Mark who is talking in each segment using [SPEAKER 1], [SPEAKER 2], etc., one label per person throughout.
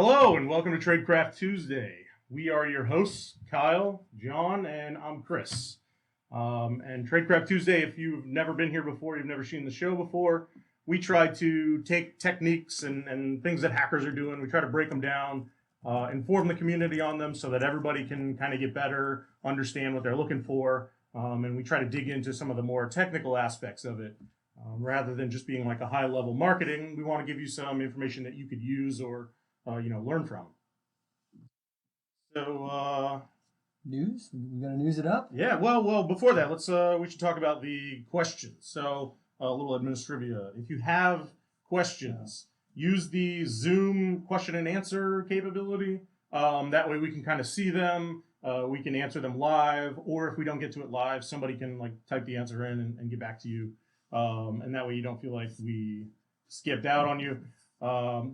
[SPEAKER 1] Hello and welcome to Tradecraft Tuesday. We are your hosts, Kyle, John, and I'm Chris. And Tradecraft Tuesday, if you've never been here before, you've never seen the show before, we try to take techniques and things that hackers are doing. We try to break them down, inform the community on them so that everybody can kind of get better, understand what they're looking for, and we try to dig into some of the more technical aspects of it. Rather than just being like a high-level marketing, we want to give you some information that you could use or learn from. So,
[SPEAKER 2] news? We're gonna news it up?
[SPEAKER 1] yeah. Well. Before that, we should talk about the questions. So, a little administrivia. If you have questions, use the Zoom question and answer capability. That way, we can kind of see them. We can answer them live, or if we don't get to it live, somebody can like type the answer in and get back to you. And that way, you don't feel like we skipped out on you.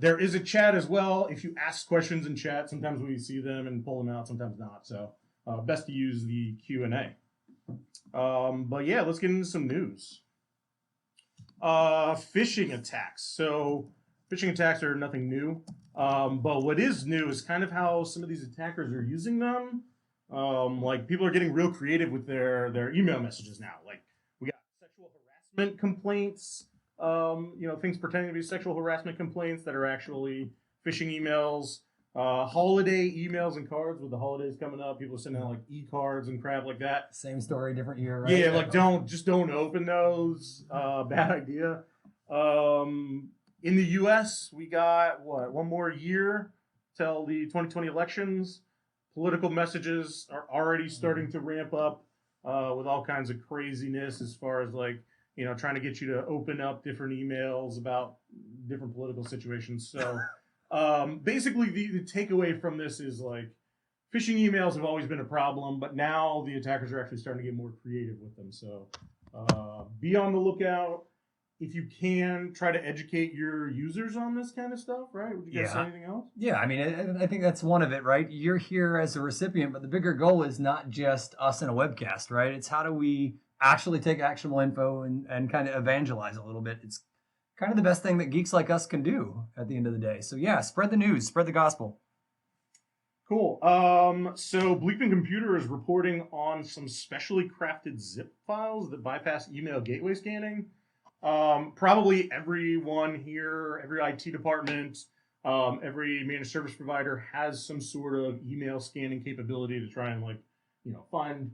[SPEAKER 1] There is a chat as well. If you ask questions in chat, sometimes we see them and pull them out, sometimes not. So best to use the Q&A. But yeah, let's get into some news. Phishing attacks. So phishing attacks are nothing new. But what is new is kind of how some of these attackers are using them. Like people are getting real creative with their email messages now. Like we got sexual harassment complaints. Things pretending to be sexual harassment complaints that are actually phishing emails, holiday emails and cards with the holidays coming up. People are sending out like e-cards and crap like that.
[SPEAKER 2] Same story, different year, right?
[SPEAKER 1] Yeah, like don't open those. Bad idea. In the U.S., we got one more year till the 2020 elections. Political messages are already starting to ramp up with all kinds of craziness as far as like, trying to get you to open up different emails about different political situations. So basically the takeaway from this is like phishing emails have always been a problem, but now the attackers are actually starting to get more creative with them. So be on the lookout. If you can, try to educate your users on this kind of stuff, right? Would you guys say anything else?
[SPEAKER 2] Yeah, I mean, I think that's one of it, right? You're here as a recipient, but the bigger goal is not just us in a webcast, right? It's how do we actually take actionable info and kind of evangelize a little bit. It's kind of the best thing that geeks like us can do at the end of the day. So yeah, spread the news, spread the gospel.
[SPEAKER 1] Cool. So Bleeping Computer is reporting on some specially crafted zip files that bypass email gateway scanning. Probably everyone here, every IT department, every managed service provider has some sort of email scanning capability to try and find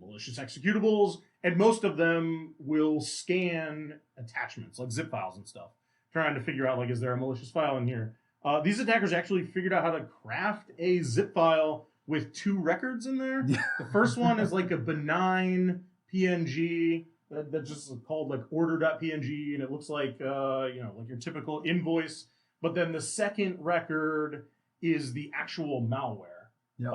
[SPEAKER 1] malicious executables, and most of them will scan attachments like zip files and stuff, trying to figure out is there a malicious file in here. These attackers actually figured out how to craft a zip file with two records in there. The first one is like a benign PNG that's just called like order.png, and it looks like like your typical invoice. But then the second record is the actual malware.
[SPEAKER 2] Yep.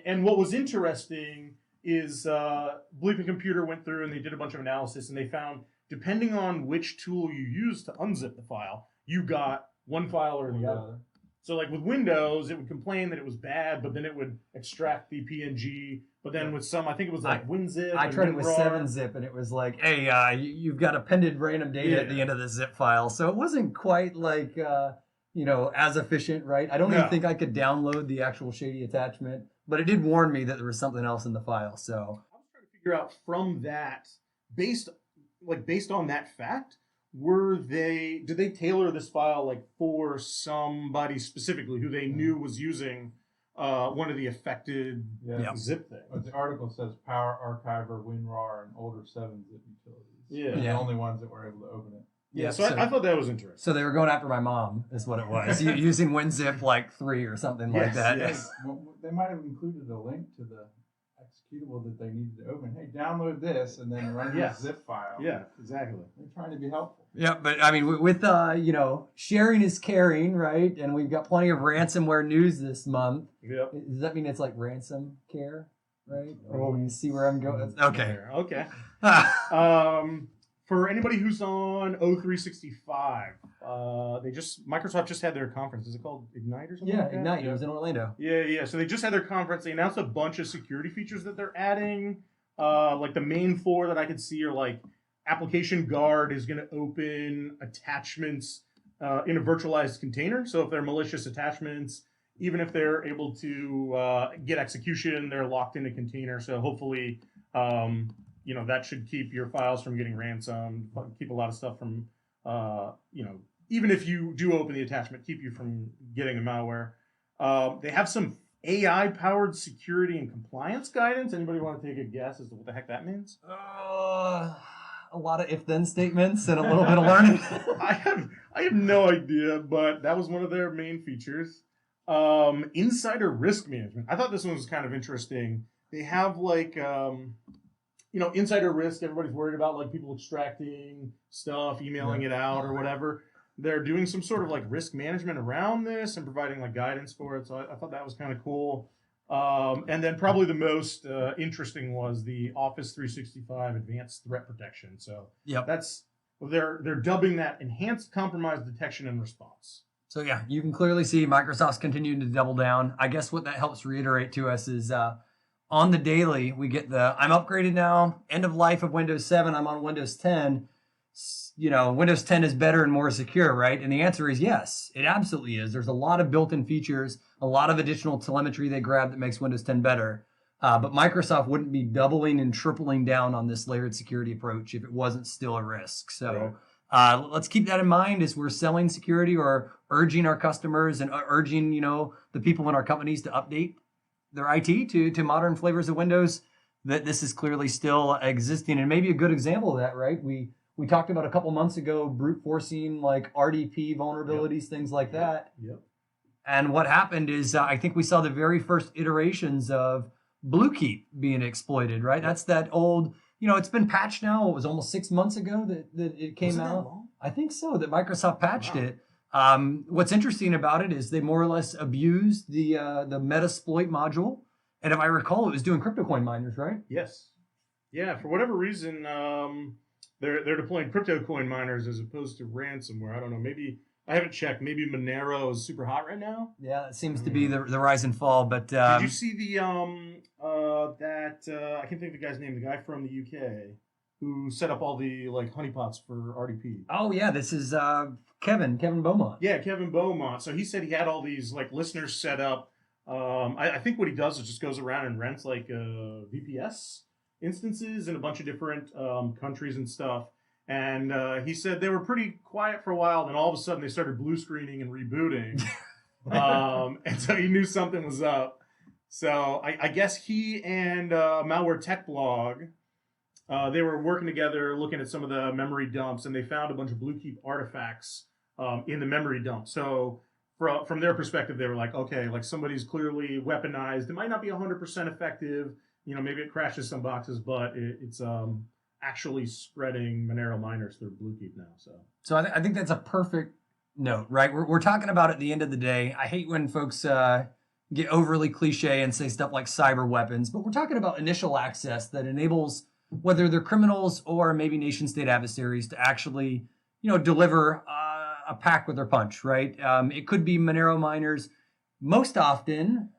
[SPEAKER 1] And what was interesting is Bleeping Computer went through and they did a bunch of analysis, and they found depending on which tool you use to unzip the file, you got one file or the other. So like with Windows, it would complain that it was bad, but then it would extract the PNG. But then with some, I think it was like WinZip.
[SPEAKER 2] I tried it with 7-zip, and it was like, hey, you've got appended random data at the end of the zip file. So it wasn't quite like, as efficient, right? I don't even think I could download the actual shady attachment, but it did warn me that there was something else in the file. So
[SPEAKER 1] I was trying to figure out from that, based on that fact, did they tailor this file for somebody specifically who they knew was using one of the affected zip things?
[SPEAKER 3] But the article says Power Archiver, WinRAR, and older 7-zip utilities.
[SPEAKER 1] Yeah.
[SPEAKER 3] They're the only ones that were able to open it.
[SPEAKER 1] Yeah, so I thought that was interesting.
[SPEAKER 2] So they were going after my mom, is what it was. Using WinZip 3 or something like that.
[SPEAKER 1] Yes.
[SPEAKER 3] Well, they might have included a link to the executable that they needed to open. Hey, download this and then run this zip file.
[SPEAKER 1] Yeah, exactly.
[SPEAKER 3] They're trying to be helpful.
[SPEAKER 2] Yeah, but I mean, with sharing is caring, right? And we've got plenty of ransomware news this month.
[SPEAKER 1] Yep.
[SPEAKER 2] Does that mean it's like ransom care, right? Or you see where I'm going? Okay.
[SPEAKER 1] Okay. For anybody who's on O365, Microsoft just had their conference. Is it called Ignite or something?
[SPEAKER 2] Yeah,
[SPEAKER 1] like that?
[SPEAKER 2] Ignite. It was in Orlando.
[SPEAKER 1] Yeah. So they just had their conference. They announced a bunch of security features that they're adding. Like the main four that I could see are like Application Guard is going to open attachments in a virtualized container. So if they're malicious attachments, even if they're able to get execution, they're locked in a container. So hopefully, that should keep your files from getting ransomed, keep a lot of stuff from, even if you do open the attachment, keep you from getting a malware. They have some AI-powered security and compliance guidance. Anybody want to take a guess as to what the heck that means?
[SPEAKER 2] A lot of if-then statements and a little bit of learning.
[SPEAKER 1] I have no idea, but that was one of their main features. Insider risk management. I thought this one was kind of interesting. They have insider risk. Everybody's worried about like people extracting stuff, emailing it out or whatever. They're doing some sort of like risk management around this and providing like guidance for it. So I thought that was kind of cool. And then probably the most interesting was the Office 365 Advanced Threat Protection. So they're dubbing that Enhanced Compromise Detection and Response.
[SPEAKER 2] So yeah, you can clearly see Microsoft's continuing to double down. I guess what that helps reiterate to us is on the daily, we get I'm upgraded now, end of life of Windows 7, I'm on Windows 10. Windows 10 is better and more secure, right? And the answer is yes, it absolutely is. There's a lot of built-in features, a lot of additional telemetry they grab that makes Windows 10 better. But Microsoft wouldn't be doubling and tripling down on this layered security approach if it wasn't still a risk. So let's keep that in mind as we're selling security or urging our customers and urging, the people in our companies to update their IT to modern flavors of Windows, that this is clearly still existing. And maybe a good example of that, right? We talked about a couple months ago, brute forcing like RDP vulnerabilities, things like that.
[SPEAKER 1] Yep.
[SPEAKER 2] And what happened is I think we saw the very first iterations of Bluekeep being exploited, right? That's that old, it's been patched now. It was almost 6 months ago that it came out.
[SPEAKER 1] That long?
[SPEAKER 2] I think so, that Microsoft patched it. What's interesting about it is they more or less abused the Metasploit module. And if I recall, it was doing crypto coin miners, right?
[SPEAKER 1] Yes. Yeah, for whatever reason, they're deploying crypto coin miners as opposed to ransomware. I don't know. Maybe I haven't checked. Maybe Monero is super hot right now.
[SPEAKER 2] Yeah, it seems to be the rise and fall. But
[SPEAKER 1] did you see the I can't think of the guy's name. The guy from the UK who set up all the like honeypots for RDP.
[SPEAKER 2] Oh yeah, this is Kevin Beaumont.
[SPEAKER 1] Yeah, Kevin Beaumont. So he said he had all these like listeners set up. I think what he does is just goes around and rents like VPS instances in a bunch of different countries and stuff. And he said they were pretty quiet for a while, then all of a sudden they started blue screening and rebooting. And so he knew something was up. So I guess he and Malware Tech Blog, they were working together looking at some of the memory dumps, and they found a bunch of Bluekeep artifacts in the memory dump. So from their perspective, they were like, okay, like somebody's clearly weaponized. It might not be 100% effective. Maybe it crashes some boxes, but it's actually spreading Monero miners through Bluekeep now.
[SPEAKER 2] So I think that's a perfect note, right? We're talking about at the end of the day. I hate when folks get overly cliche and say stuff like cyber weapons, but we're talking about initial access that enables whether they're criminals or maybe nation state adversaries to actually, deliver a pack with their punch, right? It could be Monero miners. Most often,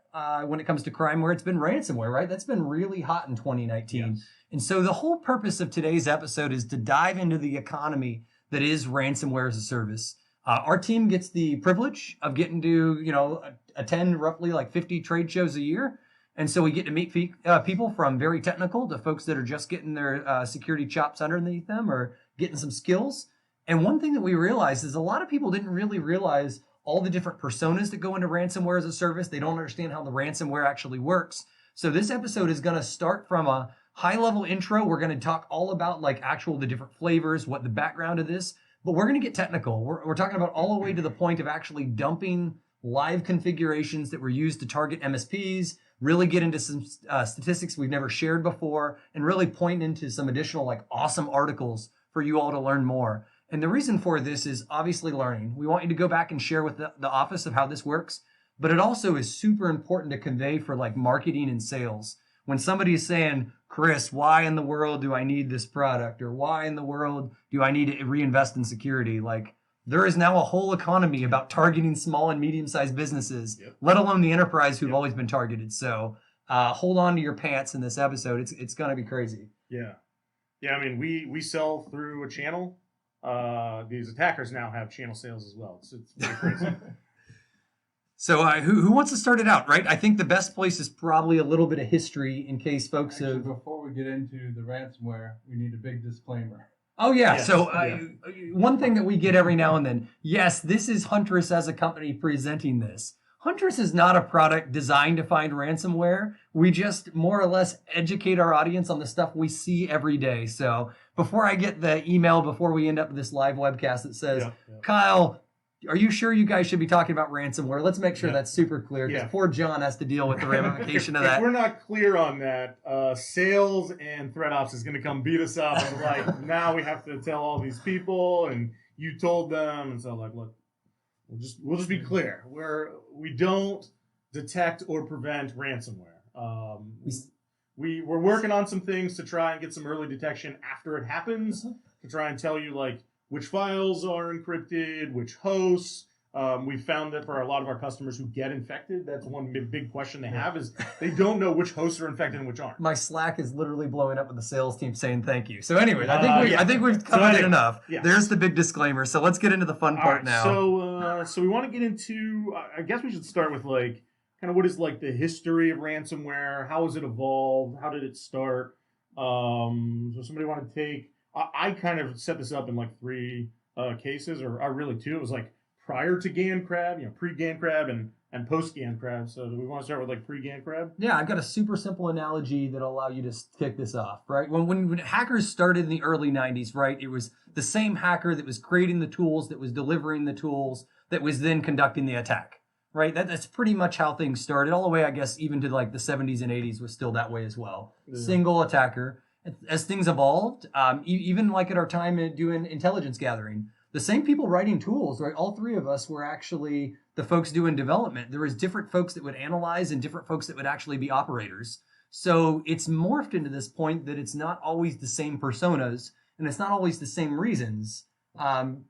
[SPEAKER 2] when it comes to crimeware, it's been ransomware, right? That's been really hot in 2019.
[SPEAKER 1] Yes.
[SPEAKER 2] And so the whole purpose of today's episode is to dive into the economy that is ransomware as a service. Our team gets the privilege of getting to, attend roughly like 50 trade shows a year. And so we get to meet people from very technical to folks that are just getting their security chops underneath them or getting some skills. And one thing that we realized is a lot of people didn't really realize all the different personas that go into ransomware as a service. They don't understand how the ransomware actually works. So this episode is going to start from a high-level intro. We're going to talk all about like the different flavors, what the background of this, but we're going to get technical. We're talking about all the way to the point of actually dumping live configurations that were used to target MSPs, really get into some statistics we've never shared before, and really point into some additional like awesome articles for you all to learn more. And the reason for this is obviously learning. We want you to go back and share with the office of how this works, but it also is super important to convey for like marketing and sales. When somebody is saying, Chris, why in the world do I need this product? Or why in the world do I need to reinvest in security? Like there is now a whole economy about targeting small and medium-sized businesses, let alone the enterprise who've always been targeted. So hold on to your pants in this episode. It's going to be crazy.
[SPEAKER 1] Yeah. Yeah, I mean, we sell through a channel. these attackers now have channel sales as well. It's pretty crazy.
[SPEAKER 2] So who wants to start it out, right? I think the best place is probably a little bit of history in case folks
[SPEAKER 3] Actually,
[SPEAKER 2] have...
[SPEAKER 3] before we get into the ransomware, we need a big disclaimer.
[SPEAKER 2] Oh, yeah.
[SPEAKER 1] Yes,
[SPEAKER 2] So
[SPEAKER 1] yeah.
[SPEAKER 2] one thing that we get every now and then, yes, this is Huntress as a company presenting this. Huntress is not a product designed to find ransomware. We just more or less educate our audience on the stuff we see every day. So before I get the email, before we end up with this live webcast that says, Kyle, are you sure you guys should be talking about ransomware? Let's make sure that's super clear, because poor John has to deal with the ramification of that.
[SPEAKER 1] If we're not clear on that, sales and threat ops is going to come beat us up. And like, now we have to tell all these people, and you told them, and so like, look, we'll just be clear. We don't detect or prevent ransomware. We're working on some things to try and get some early detection after it happens, to try and tell you like which files are encrypted, which hosts. We found that for a lot of our customers who get infected, that's one big question they have, is they don't know which hosts are infected and which aren't.
[SPEAKER 2] My Slack is literally blowing up with the sales team saying thank you. So anyway, I think we've covered it enough. Yeah. There's the big disclaimer. So let's get into the fun part now.
[SPEAKER 1] So we want to get into, I guess we should start with like, kind of what is like the history of ransomware? How has it evolved? How did it start? So somebody want to take, I kind of set this up in like 3 cases, or really 2. It was like prior to GanCrab, pre-GanCrab and post-GanCrab. So do we want to start with like pre-GanCrab?
[SPEAKER 2] Yeah, I've got a super simple analogy that'll allow you to kick this off, right? When hackers started in the early 90s, right, it was the same hacker that was creating the tools, that was delivering the tools, that was then conducting the attack, right? That's pretty much how things started, all the way, I guess, even to like the 70s and 80s was still that way as well. Yeah. Single attacker. As things evolved, even like at our time doing intelligence gathering, the same people writing tools, right? All 3 of us were actually the folks doing development. There was different folks that would analyze and different folks that would actually be operators. So it's morphed into this point that it's not always the same personas and it's not always the same reasons. And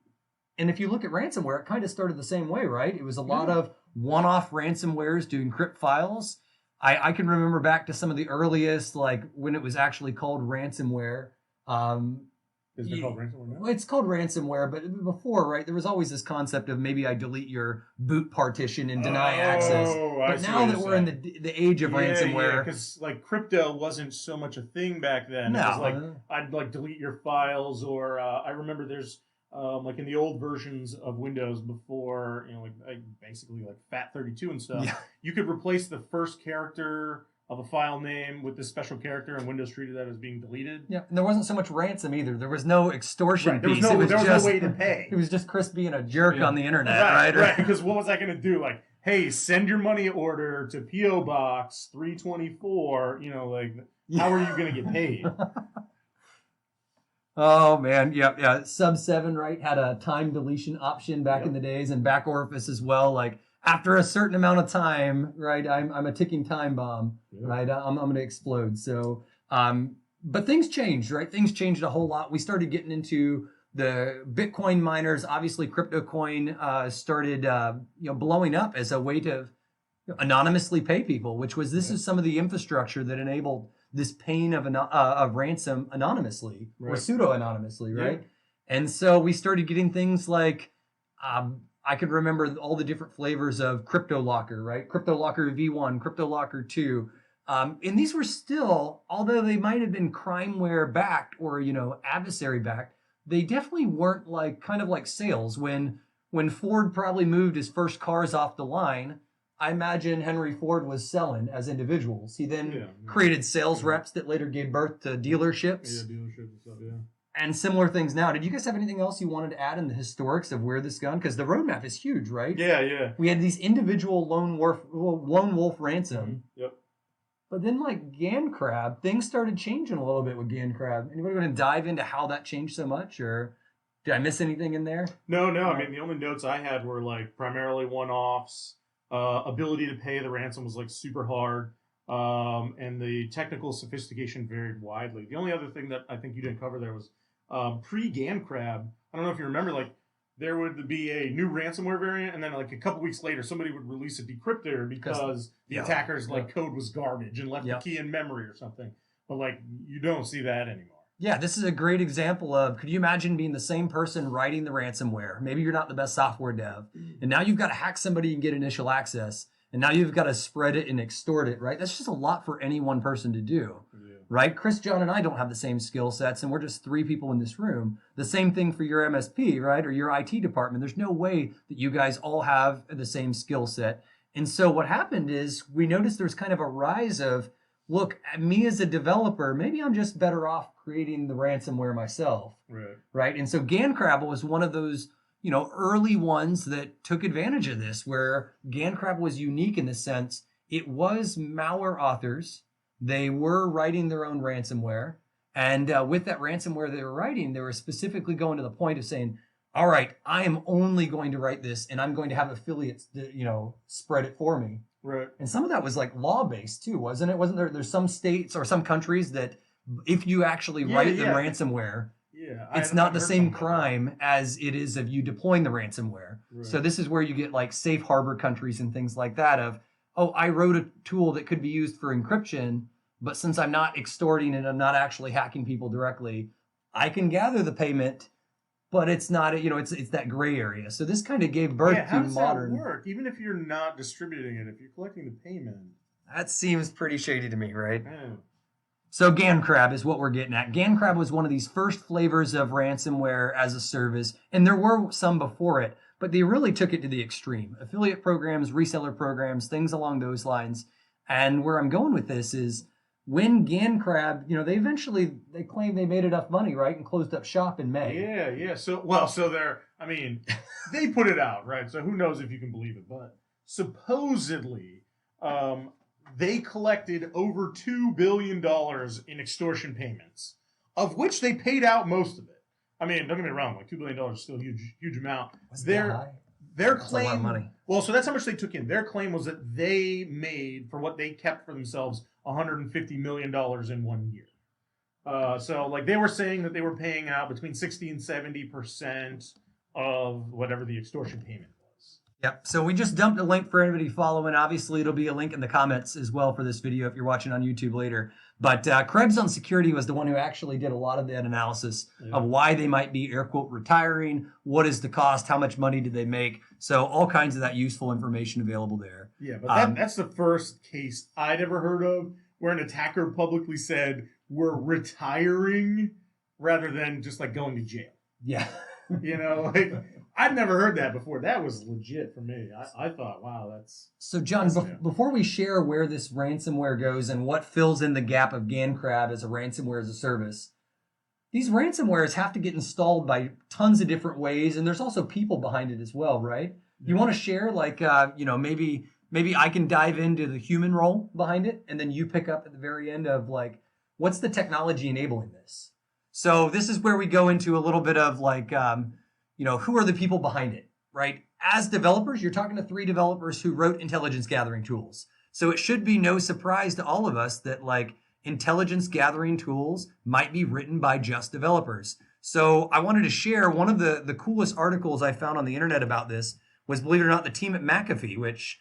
[SPEAKER 2] if you look at ransomware, it kind of started the same way, right? It was a lot of one-off ransomwares to encrypt files. I can remember back to some of the earliest, like when it was actually called ransomware.
[SPEAKER 1] Is it called ransomware now?
[SPEAKER 2] It's called ransomware, but before, right, there was always this concept of maybe I delete your boot partition and deny access. But now that we're in the age of ransomware,
[SPEAKER 1] because like crypto wasn't so much a thing back then. No. It was like I'd like delete your files, or I remember there's like in the old versions of Windows before, like basically like FAT32 and stuff, you could replace the first character of a file name with this special character, and Windows treated that as being deleted.
[SPEAKER 2] Yeah, and there wasn't so much ransom either. There was no extortion
[SPEAKER 1] piece.
[SPEAKER 2] There
[SPEAKER 1] was no way to pay.
[SPEAKER 2] It was just Chris being a jerk on the internet, right?
[SPEAKER 1] Right, because what was I going to do? Like, hey, send your money order to P.O. Box 324, how are you going to get paid?
[SPEAKER 2] Oh, man. Yeah. Sub 7, right, had a time deletion option back in the days, and back orifice as well. Like, after a certain amount of time, right, I'm a ticking time bomb, right? I'm going to explode. So, but things changed, right? Things changed a whole lot. We started getting into the Bitcoin miners. Obviously, crypto coin started, blowing up as a way to anonymously pay people, which was is some of the infrastructure that enabled this paying of ransom anonymously or pseudo-anonymously, right? Yeah. And so we started getting things like, I could remember all the different flavors of CryptoLocker, right? CryptoLocker V1, CryptoLocker 2. And these were still, although they might have been crimeware backed or, adversary backed, they definitely weren't kind of like sales. When Ford probably moved his first cars off the line, I imagine Henry Ford was selling as individuals. He then created sales reps that later gave birth to dealerships. Yeah, dealerships and stuff, and similar things now. Did you guys have anything else you wanted to add in the historics of where this gone? Because the roadmap is huge, right?
[SPEAKER 1] Yeah.
[SPEAKER 2] We had these individual lone wolf ransom.
[SPEAKER 1] Yep.
[SPEAKER 2] But then GanCrab, things started changing a little bit with GanCrab. Anybody want to dive into how that changed so much, or did I miss anything in there?
[SPEAKER 1] No. I mean, the only notes I had were primarily one-offs. Ability to pay the ransom was super hard. And the technical sophistication varied widely. The only other thing that I think you didn't cover there was pre-GanCrab. I don't know if you remember, there would be a new ransomware variant, and then a couple weeks later, somebody would release a decryptor because the attacker's code was garbage and left the key in memory or something. But you don't see that anymore.
[SPEAKER 2] Yeah, this is a great example of, could you imagine being the same person writing the ransomware? Maybe you're not the best software dev, and now you've got to hack somebody and get initial access, and now you've got to spread it and extort it, right? That's just a lot for any one person to do, right? Chris, John, and I don't have the same skill sets, and we're just 3 people in this room. The same thing for your MSP, right? Or your IT department. There's no way that you guys all have the same skill set. And so what happened is we noticed there's kind of a rise of, look, me as a developer, maybe I'm just better off creating the ransomware myself, right? And so GanCrab was one of those, early ones that took advantage of this, where GanCrab was unique in the sense it was malware authors. They were writing their own ransomware, and with that ransomware they were writing, they were specifically going to the point of saying, all right, I am only going to write this, and I'm going to have affiliates that, spread it for me.
[SPEAKER 1] Right.
[SPEAKER 2] And some of that was like law-based too, wasn't it? Wasn't there? There's some states or some countries that if you actually write the ransomware, it's not the same crime as it is of you deploying the ransomware. Right. So this is where you get like safe harbor countries and things like that of, oh, I wrote a tool that could be used for encryption, but since I'm not extorting and I'm not actually hacking people directly, I can gather the payment, but it's not, it's that gray area. So this kind of gave birth to
[SPEAKER 1] how does
[SPEAKER 2] modern.
[SPEAKER 1] That work? Even if you're not distributing it, if you're collecting the payment.
[SPEAKER 2] That seems pretty shady to me, right?
[SPEAKER 1] Oh.
[SPEAKER 2] So GanCrab is what we're getting at. GanCrab was one of these first flavors of ransomware as a service, and there were some before it, but they really took it to the extreme. Affiliate programs, reseller programs, things along those lines. And where I'm going with this is when GanCrab, they claim they made enough money, right, and closed up shop in May.
[SPEAKER 1] Yeah. So they're, they put it out, right? So who knows if you can believe it, but supposedly, they collected over $2 billion in extortion payments, of which they paid out most of it. Don't get me wrong, like $2 billion is still a huge amount. Their claim,
[SPEAKER 2] a lot of money.
[SPEAKER 1] Well, so that's how much they took in. Their claim was that they made, for what they kept for themselves, $150 million in 1 year. So like they were saying that they were paying out between 60 and 70% of whatever the extortion payment was.
[SPEAKER 2] Yep. So we just dumped a link for anybody following. Obviously, it'll be a link in the comments as well for this video if you're watching on YouTube later. But Krebs on Security was the one who actually did a lot of that analysis of why they might be, air quote, retiring. What is the cost? How much money did they make? So all kinds of that useful information available there.
[SPEAKER 1] Yeah, but that's the first case I'd ever heard of where an attacker publicly said, we're retiring, rather than just like going to jail.
[SPEAKER 2] Yeah.
[SPEAKER 1] I'd never heard that before. That was legit for me. I thought, wow, that's...
[SPEAKER 2] So, John, before we share where this ransomware goes and what fills in the gap of GanCrab as a ransomware as a service, these ransomwares have to get installed by tons of different ways, and there's also people behind it as well, right? Yeah. You want to share, like, maybe I can dive into the human role behind it, and then you pick up at the very end of, like, what's the technology enabling this? So this is where we go into a little bit of, like... who are the people behind it, right? As developers, you're talking to 3 developers who wrote intelligence gathering tools. So it should be no surprise to all of us that like intelligence gathering tools might be written by just developers. So I wanted to share one of the coolest articles I found on the internet about this was, believe it or not, the team at McAfee, which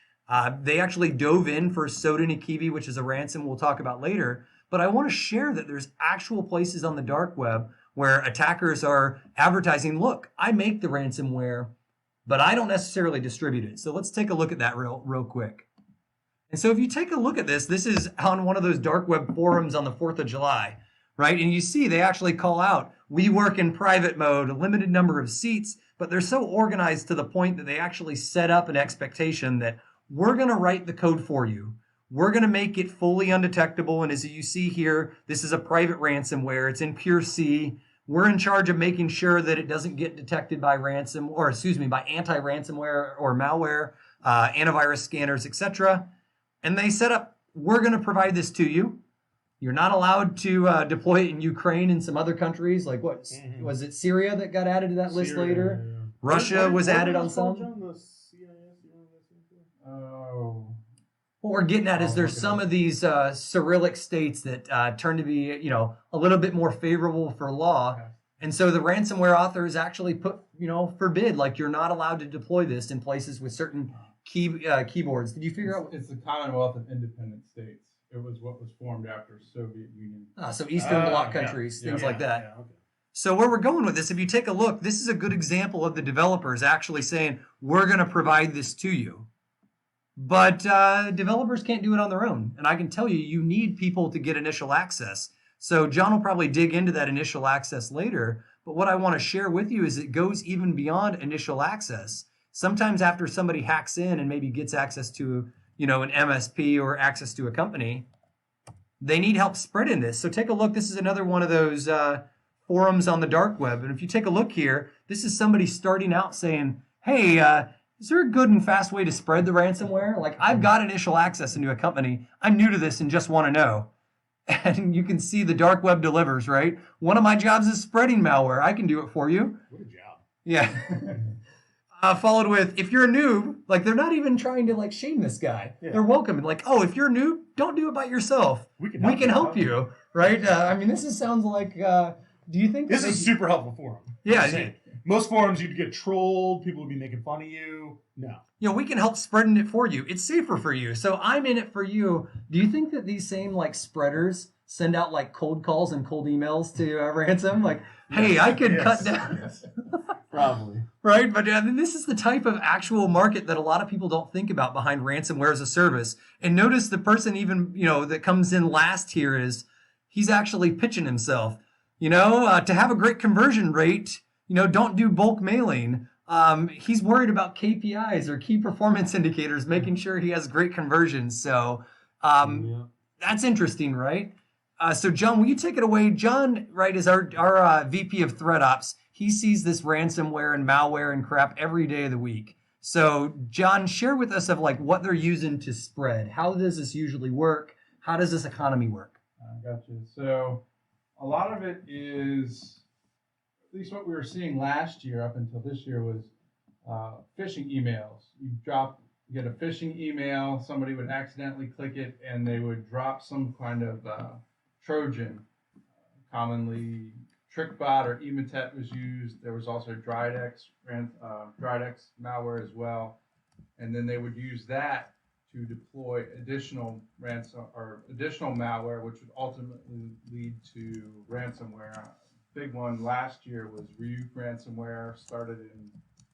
[SPEAKER 2] they actually dove in for Soda Nikibi, which is a ransom we'll talk about later. But I want to share that there's actual places on the dark web where attackers are advertising, look, I make the ransomware, but I don't necessarily distribute it. So let's take a look at that real quick. And so if you take a look at this is on one of those dark web forums on the 4th of July, right? And you see they actually call out, we work in private mode, a limited number of seats, but they're so organized to the point that they actually set up an expectation that we're going to write the code for you. We're going to make it fully undetectable. And as you see here, this is a private ransomware. It's in pure C. We're in charge of making sure that it doesn't get detected by by anti-ransomware or malware, antivirus scanners, etc. And they set up, we're going to provide this to you. You're not allowed to deploy it in Ukraine and some other countries. Like what? Mm-hmm. Was it Syria that got added to that list later? Yeah. Russia was added on some.
[SPEAKER 3] Oh.
[SPEAKER 2] What we're getting at is there's some of these Cyrillic states that turn to be, a little bit more favorable for law. Okay. And so the ransomware authors actually put, forbid, like you're not allowed to deploy this in places with certain keyboards. Did you figure out?
[SPEAKER 3] It's the Commonwealth of Independent States. it was what was formed after Soviet Union.
[SPEAKER 2] So Eastern Bloc
[SPEAKER 1] Yeah,
[SPEAKER 2] countries,
[SPEAKER 1] yeah,
[SPEAKER 2] things
[SPEAKER 1] yeah,
[SPEAKER 2] like that.
[SPEAKER 1] yeah, okay.
[SPEAKER 2] So where we're going with this, if you take a look, this is a good example of the developers actually saying, we're going to provide this to you. But developers can't do it on their own. And I can tell you, you need people to get initial access. So John will probably dig into that initial access later. But what I want to share with you is it goes even beyond initial access. Sometimes after somebody hacks in and maybe gets access to, an MSP or access to a company, they need help spreading this. So take a look. This is another one of those forums on the dark web. And if you take a look here, this is somebody starting out saying, hey, is there a good and fast way to spread the ransomware? Like, I've got initial access into a company. I'm new to this and just want to know. And you can see the dark web delivers, right? One of my jobs is spreading malware. I can do it for you.
[SPEAKER 1] What a job.
[SPEAKER 2] Yeah. Followed with, if you're a noob, like, they're not even trying to, like, shame this guy. Yeah. They're welcoming. Like, oh, if you're a noob, don't do it by yourself. We can help you, right? I mean, sounds like, do you think
[SPEAKER 1] this is a super helpful forum?
[SPEAKER 2] Yeah.
[SPEAKER 1] Most forums, you'd get trolled. People would be making fun of you. No.
[SPEAKER 2] We can help spreading it for you. It's safer for you. So I'm in it for you. Do you think that these same, like, spreaders send out, like, cold calls and cold emails to ransom? Like, hey, I could cut down.
[SPEAKER 1] Yes. Probably.
[SPEAKER 2] Right? But this is the type of actual market that a lot of people don't think about behind ransomware as a service. And notice the person even, that comes in last here he's actually pitching himself. To have a great conversion rate, don't do bulk mailing. He's worried about KPIs or key performance indicators, making sure he has great conversions. So that's interesting, right? So John, will you take it away? John, right, is our VP of Threat Ops. He sees this ransomware and malware and crap every day of the week. So John, share with us of like what they're using to spread. How does this usually work? How does this economy work?
[SPEAKER 3] Gotcha. So a lot of it is, at least what we were seeing last year up until this year, was phishing emails. You get a phishing email, somebody would accidentally click it, and they would drop some kind of Trojan. Commonly, TrickBot or Emotet was used. There was also Dridex malware as well, and then they would use that to deploy additional malware, which would ultimately lead to ransomware. A big one last year was Ryuk ransomware, started in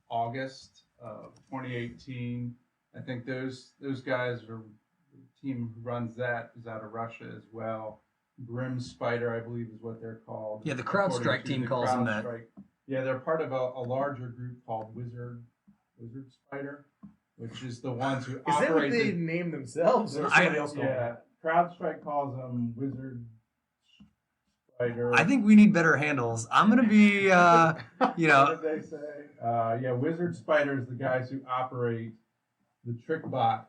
[SPEAKER 3] August of 2018. I think those guys, or the team who runs that, is out of Russia as well. Grim Spider, I believe, is what they're called.
[SPEAKER 2] Yeah, the CrowdStrike team calls them that.
[SPEAKER 3] Yeah, they're part of a larger group called Wizard Spider, which is the ones who operate.
[SPEAKER 1] Is that what they name themselves, or somebody else called them?
[SPEAKER 3] Yeah, CrowdStrike calls them Wizard Spider.
[SPEAKER 2] I think we need better handles. I'm gonna be,
[SPEAKER 3] What did they say? Wizard Spider is the guys who operate the TrickBot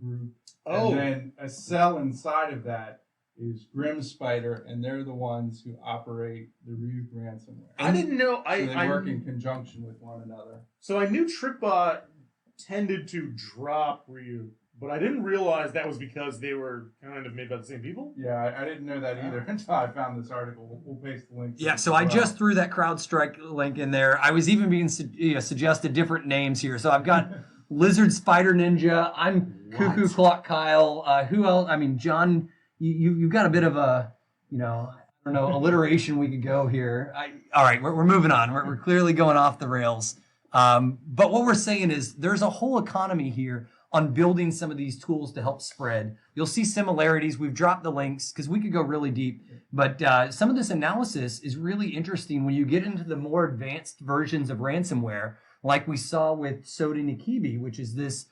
[SPEAKER 3] group.
[SPEAKER 1] Oh.
[SPEAKER 3] And then a cell inside of that is Grim Spider, and they're the ones who operate the Ryuk ransomware.
[SPEAKER 1] I didn't know.
[SPEAKER 3] So they work in conjunction with one another.
[SPEAKER 1] So I knew TrickBot tended to drop Ryuk, but I didn't realize that was because they were kind of made by the same people.
[SPEAKER 3] Yeah, I didn't know that either until I found this article. We'll paste the link.
[SPEAKER 2] Yeah, so I just threw that CrowdStrike link in there. I was even being suggested different names here. So I've got Lizard Spider Ninja. I'm Cuckoo Clock Kyle. Who else? I mean, John, you've got a bit of a, alliteration we could go here. All right, we're moving on. We're clearly going off the rails. But what we're saying is there's a whole economy here on building some of these tools to help spread. You'll see similarities. We've dropped the links because we could go really deep. But some of this analysis is really interesting when you get into the more advanced versions of ransomware, like we saw with Soda Nikibi, which is this,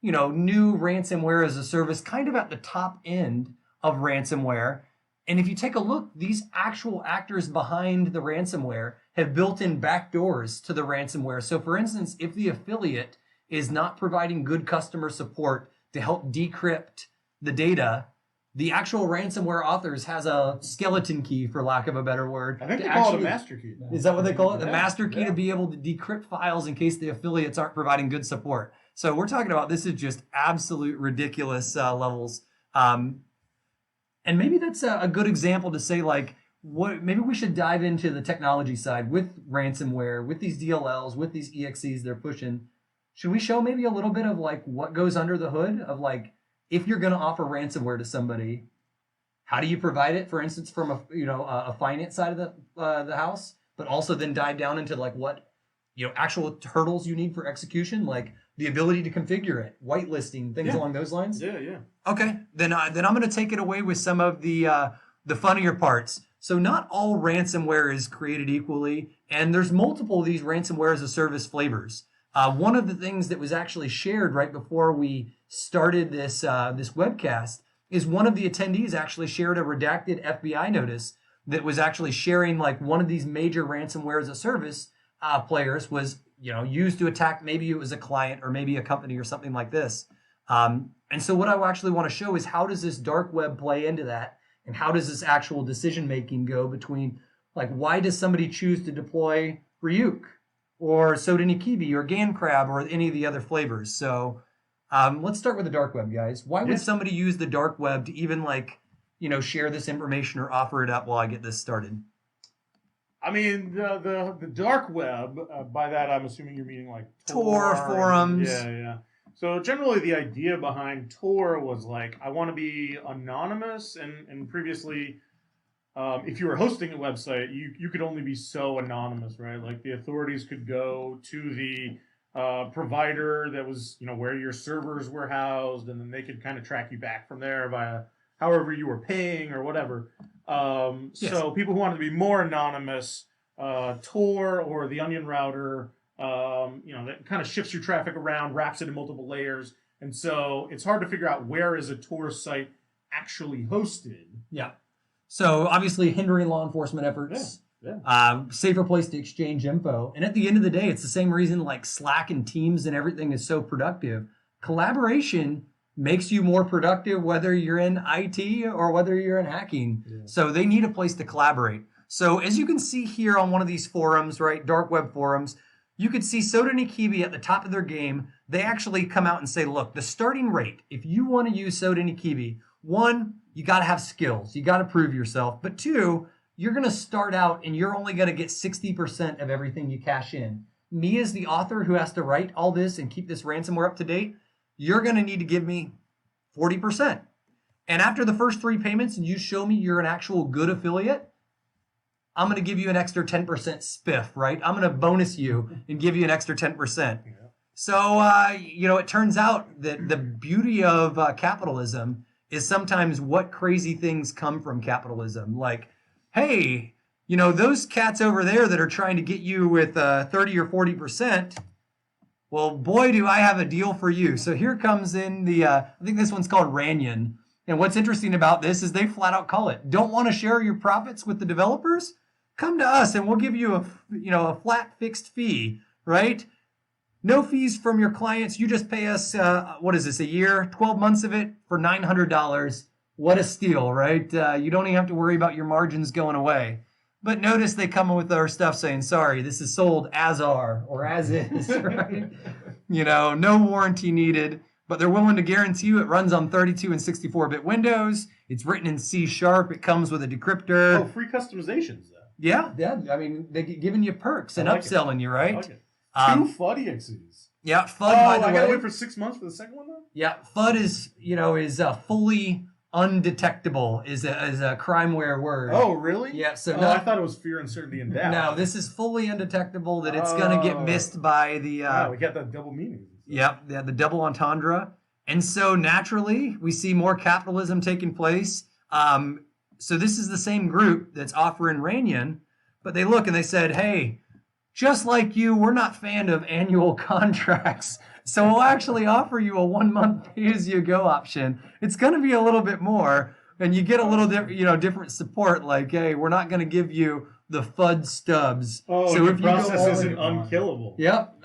[SPEAKER 2] new ransomware as a service, kind of at the top end of ransomware. And if you take a look, these actual actors behind the ransomware have built in backdoors to the ransomware. So for instance, if the affiliate is not providing good customer support to help decrypt the data, the actual ransomware authors has a skeleton key, for lack of a better word.
[SPEAKER 1] I think they call it a master key.
[SPEAKER 2] Is that what they call it? The master key to be able to decrypt files in case the affiliates aren't providing good support. So we're talking about, this is just absolute ridiculous levels. And maybe that's a good example to say, like, maybe we should dive into the technology side with ransomware, with these DLLs, with these EXEs they're pushing. Should we show maybe a little bit of like what goes under the hood of like, if you're going to offer ransomware to somebody, how do you provide it? For instance, from a finance side of the house, but also then dive down into like what actual hurdles you need for execution, like the ability to configure it, whitelisting, things along those lines.
[SPEAKER 1] Yeah.
[SPEAKER 2] Okay, then I'm going to take it away with some of the funnier parts. So not all ransomware is created equally, and there's multiple of these ransomware as a service flavors. One of the things that was actually shared right before we started this webcast is one of the attendees actually shared a redacted FBI notice that was actually sharing like one of these major ransomware as a service players was used to attack, maybe it was a client or maybe a company or something like this. And so what I actually want to show is how does this dark web play into that, and how does this actual decision making go between, like, why does somebody choose to deploy Ryuk or Sodinikibi or GanCrab or any of the other flavors? So let's start with the dark web, guys. Why would somebody use the dark web to even share this information or offer it up while I get this started?
[SPEAKER 1] I mean, the dark web, by that I'm assuming you're meaning like
[SPEAKER 2] Tor forums.
[SPEAKER 1] Yeah. So generally the idea behind Tor was like, I want to be anonymous, and previously, if you were hosting a website, you could only be so anonymous, right? Like the authorities could go to the provider that was, where your servers were housed, and then they could kind of track you back from there via however you were paying or whatever. So people who wanted to be more anonymous, Tor or the Onion router, that kind of shifts your traffic around, wraps it in multiple layers. And so it's hard to figure out where is a Tor site actually hosted.
[SPEAKER 2] Yeah. So obviously hindering law enforcement efforts. Yeah. Safer place to exchange info. And at the end of the day, it's the same reason like Slack and Teams and everything is so productive. Collaboration makes you more productive whether you're in IT or whether you're in hacking. Yeah. So they need a place to collaborate. So as you can see here on one of these forums, right, dark web forums, you could see Sodinikibi at the top of their game. They actually come out and say, look, the starting rate, if you want to use Sodinikibi, one, you got to have skills. You got to prove yourself. But two, you're going to start out and you're only going to get 60% of everything you cash in. Me as the author who has to write all this and keep this ransomware up to date, you're going to need to give me 40%. And after the first 3 payments and you show me you're an actual good affiliate, I'm going to give you an extra 10% spiff, right? I'm going to bonus you and give you an extra 10%. Yeah. So, it turns out that the beauty of capitalism is sometimes what crazy things come from capitalism. Like, hey, those cats over there that are trying to get you with 30 or 40%, well, boy, do I have a deal for you. So here comes in I think this one's called Ranyan. And what's interesting about this is they flat out call it, don't want to share your profits with the developers? Come to us and we'll give you a flat fixed fee, right? No fees from your clients. You just pay us, what is this, a year, 12 months of it for $900. What a steal, right? You don't even have to worry about your margins going away. But notice they come in with our stuff saying, sorry, this is sold as are or as is, right? No warranty needed, but they're willing to guarantee you it runs on 32 and 64-bit Windows. It's written in C#. It comes with a decryptor.
[SPEAKER 1] Oh, free customizations, though.
[SPEAKER 2] Yeah. I mean, they're giving you perks and upselling you, right?
[SPEAKER 1] I like it. 2 FUD exes.
[SPEAKER 2] Yeah, FUD,
[SPEAKER 1] by the way. I gotta wait for 6 months for the second one, though?
[SPEAKER 2] Yeah, FUD is fully undetectable, is a crimeware word.
[SPEAKER 1] Oh, really?
[SPEAKER 2] Yeah, so
[SPEAKER 1] I thought it was fear, uncertainty, and doubt.
[SPEAKER 2] No, this is fully undetectable, that it's going to get missed by the...
[SPEAKER 1] we got that double meaning.
[SPEAKER 2] Yep, the double entendre. And so naturally, we see more capitalism taking place. So this is the same group that's offering Ranyan, but they look and they said, hey, just like you, we're not fan of annual contracts. So we'll actually offer you a 1-month pay-as-you-go option. It's going to be a little bit more, and you get a little different support. Like, hey, we're not going to give you the FUD stubs.
[SPEAKER 1] Oh, so if the process isn't unkillable.
[SPEAKER 2] Yep,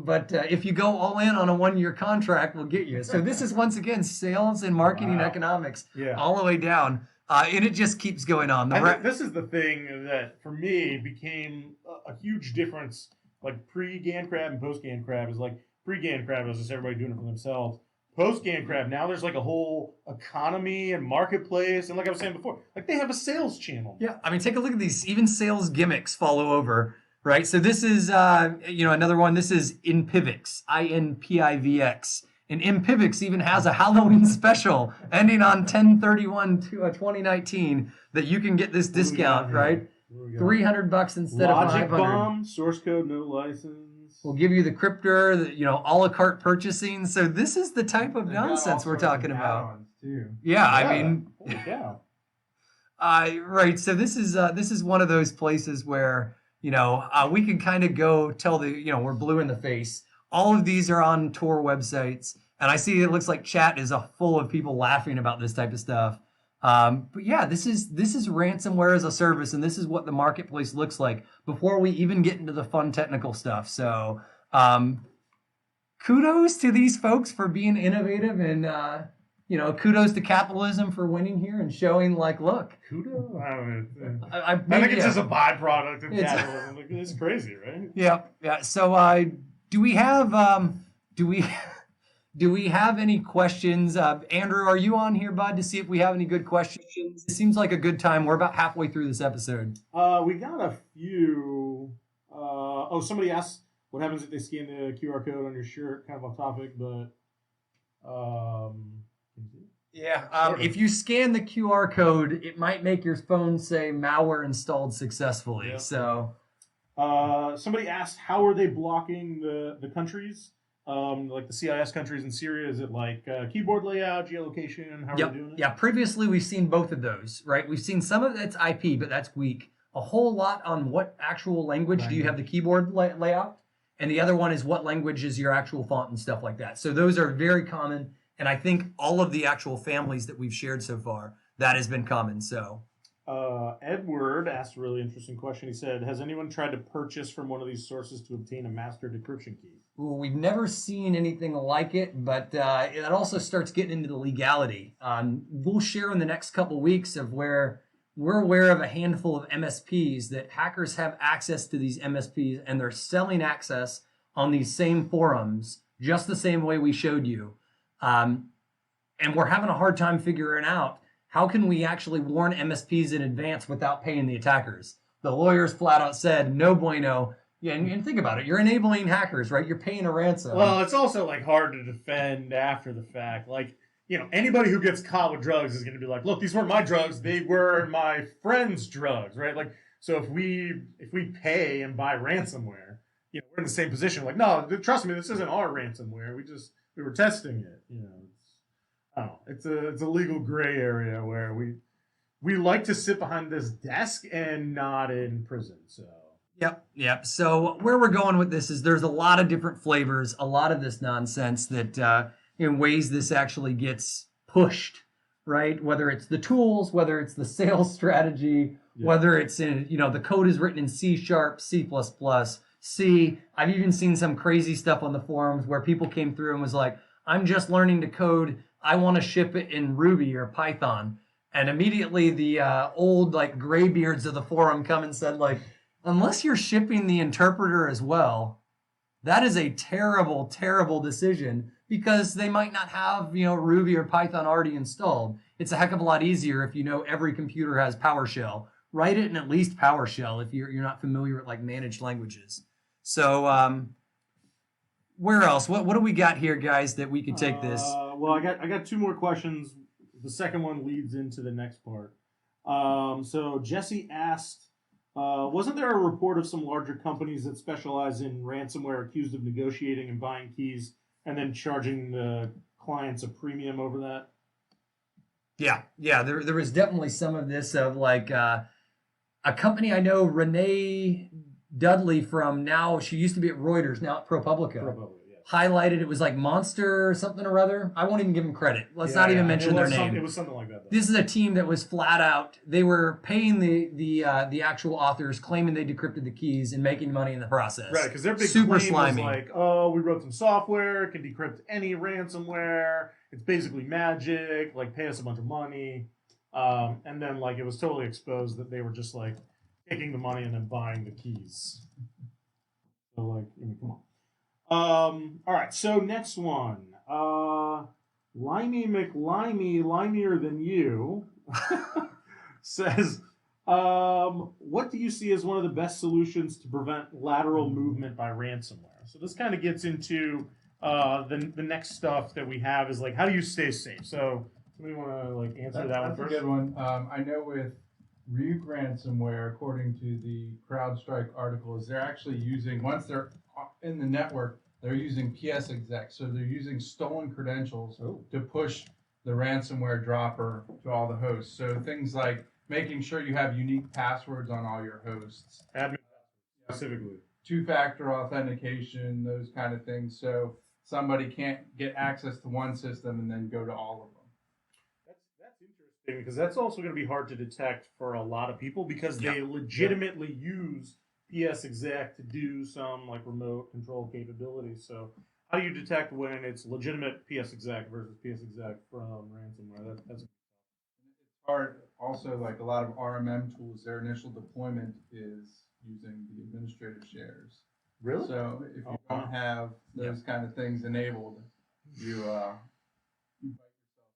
[SPEAKER 2] but if you go all in on a 1-year contract, we'll get you. So this is once again sales and marketing economics, all the way down. And it just keeps going on.
[SPEAKER 1] I think this is the thing that, for me, became a huge difference. Like pre-GanCrab and post-GanCrab is like, pre-GanCrab was just everybody doing it for themselves. Post-GanCrab, now there's like a whole economy and marketplace. And like I was saying before, like they have a sales channel.
[SPEAKER 2] Yeah, I mean, take a look at these. Even sales gimmicks follow over, right? So this is, another one. This is InPivx, INPIVX. And MPivx even has a Halloween special ending on 10/31/2019 that you can get this discount, right? $300 instead of
[SPEAKER 1] Logic
[SPEAKER 2] 500.
[SPEAKER 1] Bomb, source code, no license.
[SPEAKER 2] We'll give you the cryptor, the, a la carte purchasing. So this is the type of nonsense we're talking about. Yeah, I mean,
[SPEAKER 1] holy cow.
[SPEAKER 2] right. So this is one of those places where we can kind of go tell we're blue in the face. All of these are on Tor websites, and I see it looks like chat is full of people laughing about this type of stuff. But yeah, this is ransomware as a service, and this is what the marketplace looks like before we even get into the fun technical stuff. So kudos to these folks for being innovative, and kudos to capitalism for winning here and showing look.
[SPEAKER 1] Kudos? I don't know.
[SPEAKER 2] I
[SPEAKER 1] think it's just a byproduct of capitalism. It's crazy, right?
[SPEAKER 2] Yeah. So do we have any questions? Andrew, are you on here, bud, to see if we have any good questions? It seems like a good time. We're about halfway through this episode.
[SPEAKER 1] We got a few. Somebody asked what happens if they scan the QR code on your shirt. Kind of off topic, but
[SPEAKER 2] if you scan the QR code, it might make your phone say malware installed successfully. Yep. So
[SPEAKER 1] somebody asked, how are they blocking the countries? Like the CIS countries in Syria, is it like keyboard layout, geolocation? How are they doing it?
[SPEAKER 2] Yeah, previously we've seen both of those, right? We've seen some of it's IP, but that's weak. A whole lot on what actual language do you have the keyboard layout, and the other one is what language is your actual font and stuff like that. So those are very common, and I think all of the actual families that we've shared so far, that has been common. So
[SPEAKER 1] Edward asked a really interesting question. He said, has anyone tried to purchase from one of these sources to obtain a master decryption key?
[SPEAKER 2] Ooh, we've never seen anything like it, but it also starts getting into the legality. We'll share in the next couple weeks of where we're aware of a handful of MSPs that hackers have access to these MSPs, and they're selling access on these same forums, just the same way we showed you. And we're having a hard time figuring out how can we actually warn MSPs in advance without paying the attackers. The lawyers flat out said, no bueno. Yeah, and think about it. You're enabling hackers, right? You're paying a ransom.
[SPEAKER 1] Well, it's also hard to defend after the fact. Anybody who gets caught with drugs is going to be like, look, these weren't my drugs. They were my friend's drugs, right? So if we pay and buy ransomware, we're in the same position. No, trust me, this isn't our ransomware. We were testing it. I don't know. It's a legal gray area where we like to sit behind this desk and not in prison. So.
[SPEAKER 2] Yep. So where we're going with this is there's a lot of different flavors, a lot of this nonsense that in ways this actually gets pushed, right? Whether it's the tools, whether it's the sales strategy, whether it's in, the code is written in C#, C++, C. I've even seen some crazy stuff on the forums where people came through and was like, I'm just learning to code. I want to ship it in Ruby or Python. And immediately the old graybeards of the forum come and said unless you're shipping the interpreter as well, that is a terrible, terrible decision because they might not have, Ruby or Python already installed. It's a heck of a lot easier if every computer has PowerShell. Write it in at least PowerShell if you're not familiar with managed languages. So where else? What do we got here, guys, that we could take this?
[SPEAKER 1] Well, I got two more questions. The second one leads into the next part. So Jesse asked, wasn't there a report of some larger companies that specialize in ransomware accused of negotiating and buying keys and then charging the clients a premium over that?
[SPEAKER 2] Yeah. There was definitely some of this of a company I know, Renee Dudley from now, she used to be at Reuters, now at ProPublica. Highlighted it was Monster or something or other. I won't even give them credit. Let's not even mention their name.
[SPEAKER 1] It was something like that, though.
[SPEAKER 2] This is a team that was flat out. They were paying the actual authors, claiming they decrypted the keys and making money in the process.
[SPEAKER 1] Right, because their big
[SPEAKER 2] super
[SPEAKER 1] claim
[SPEAKER 2] slimy.
[SPEAKER 1] Was we wrote some software, it can decrypt any ransomware. It's basically magic. Pay us a bunch of money, and then it was totally exposed that they were just taking the money and then buying the keys. So come on. All right, so next one. Limey McLimey, limier than you, says, what do you see as one of the best solutions to prevent lateral movement by ransomware? So this kind of gets into the next stuff that we have is like, how do you stay safe? So, somebody want to like answer that one
[SPEAKER 3] That's
[SPEAKER 1] first?
[SPEAKER 3] a good one. I know with Ryuk ransomware, according to the CrowdStrike article, is they're actually using, once they're in the network, they're using PS exec. So they're using stolen credentials to push the ransomware dropper to all the hosts. So things like making sure you have unique passwords on all your hosts.
[SPEAKER 1] Admin specifically.
[SPEAKER 3] Two-factor authentication, those kind of things. So somebody can't get access to one system and then go to all of them.
[SPEAKER 1] That's interesting because that's also going to be hard to detect for a lot of people because they
[SPEAKER 2] Yeah.
[SPEAKER 1] legitimately use PS exec to do some like remote control capabilities. So how do you detect when it's legitimate PS exec versus PS exec from ransomware? That's
[SPEAKER 3] It's hard. Also, like a lot of RMM tools, their initial deployment is using the administrative shares.
[SPEAKER 1] really
[SPEAKER 3] So if you don't have those kind of things enabled, you bite yourself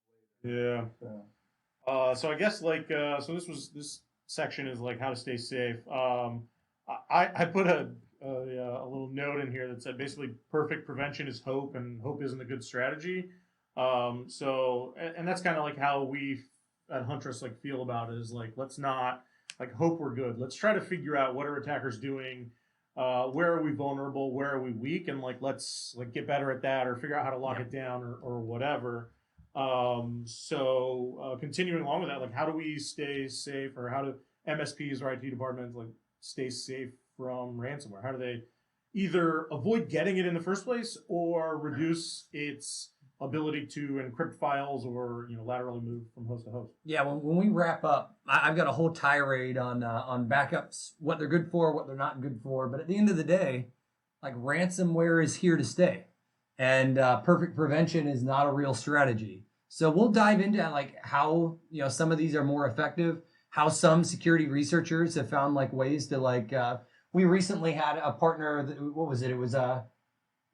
[SPEAKER 3] later.
[SPEAKER 1] yeah.
[SPEAKER 3] So,
[SPEAKER 1] So I guess like so this section is like how to stay safe. I put a little note in here that said basically perfect prevention is hope and hope isn't a good strategy. So and that's kind of like how we at Huntress like feel about it is like let's not like hope we're good. Let's try to figure out what are attackers doing. Where are we vulnerable? Where are we weak? And like let's like get better at that or figure out how to lock it down or whatever. Continuing along with that, like how do we stay safe or how do MSPs or IT departments like stay safe from ransomware? How do they either avoid getting it in the first place or reduce its ability to encrypt files or laterally move from host to host?
[SPEAKER 2] Yeah, when we wrap up, I've got a whole tirade on backups, what they're good for, what they're not good for. But at the end of the day, like ransomware is here to stay, and perfect prevention is not a real strategy. So we'll dive into like how some of these are more effective, how some security researchers have found like ways to like. We recently had a partner. What was it? It was a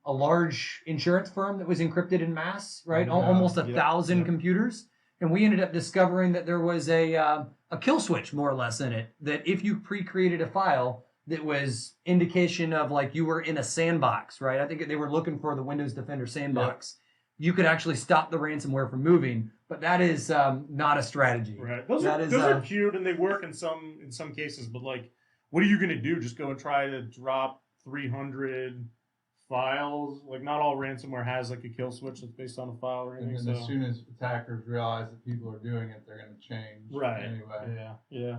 [SPEAKER 2] large insurance firm that was encrypted in mass, right? Almost 1,000 computers. And we ended up discovering that there was a kill switch, more or less, in it. That if you pre-created a file that was indication of like you were in a sandbox, right? I think they were looking for the Windows Defender sandbox. You could actually stop the ransomware from moving, but that is not a strategy.
[SPEAKER 1] Right. Those are cute and they work in some cases, but like, what are you going to do? Just go and try to drop 300 files? Like, not all ransomware has like a kill switch that's based on a file or anything.
[SPEAKER 3] and then as soon as attackers realize that people are doing it, they're going to change.
[SPEAKER 1] Right.
[SPEAKER 3] Anyway.
[SPEAKER 1] Yeah.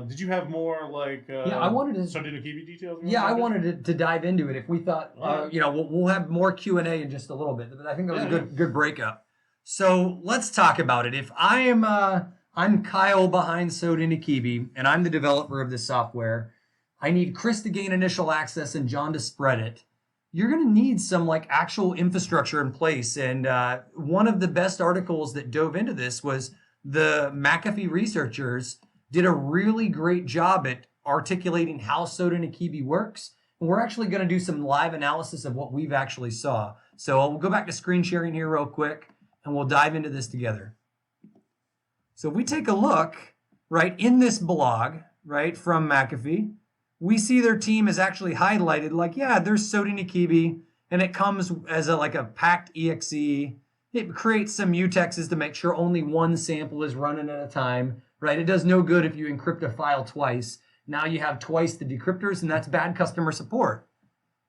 [SPEAKER 1] Did you have more like?
[SPEAKER 2] I wanted to.
[SPEAKER 1] So did Akibi details?
[SPEAKER 2] Yeah, I wanted to dive into it. If we thought, we'll have more Q&A in just a little bit, but I think that was a good breakup. So let's talk about it. If I'm Kyle behind Soda and Akibi, and I'm the developer of this software, I need Chris to gain initial access and John to spread it. You're going to need some like actual infrastructure in place. And one of the best articles that dove into this was the McAfee researchers did a really great job at articulating how Soda and Akibi works. And we're actually going to do some live analysis of what we've actually saw. So we'll go back to screen sharing here real quick, and we'll dive into this together. So if we take a look, right, in this blog, right, from McAfee, we see their team is actually highlighted like, yeah, there's Soda and Akibi, and it comes as a packed exe. It creates some mutexes to make sure only one sample is running at a time. Right, it does no good if you encrypt a file twice. Now you have twice the decryptors, and that's bad customer support.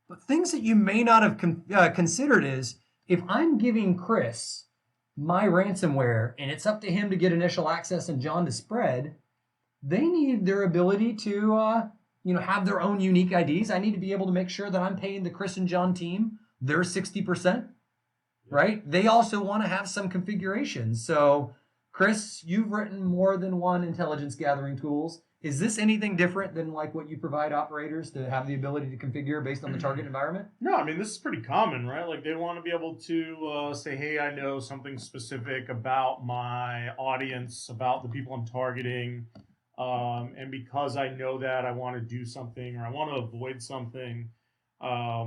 [SPEAKER 2] But things that you may not have considered is, if I'm giving Chris my ransomware, and it's up to him to get initial access and John to spread, they need their ability to have their own unique IDs. I need to be able to make sure that I'm paying the Chris and John team their 60%, right? They also want to have some configuration. So Chris, you've written more than one intelligence gathering tools. Is this anything different than like what you provide operators to have the ability to configure based on the target environment?
[SPEAKER 1] No, I mean, this is pretty common, right? Like they want to be able to say, hey, I know something specific about my audience, about the people I'm targeting. And because I know that, I want to do something or I want to avoid something. I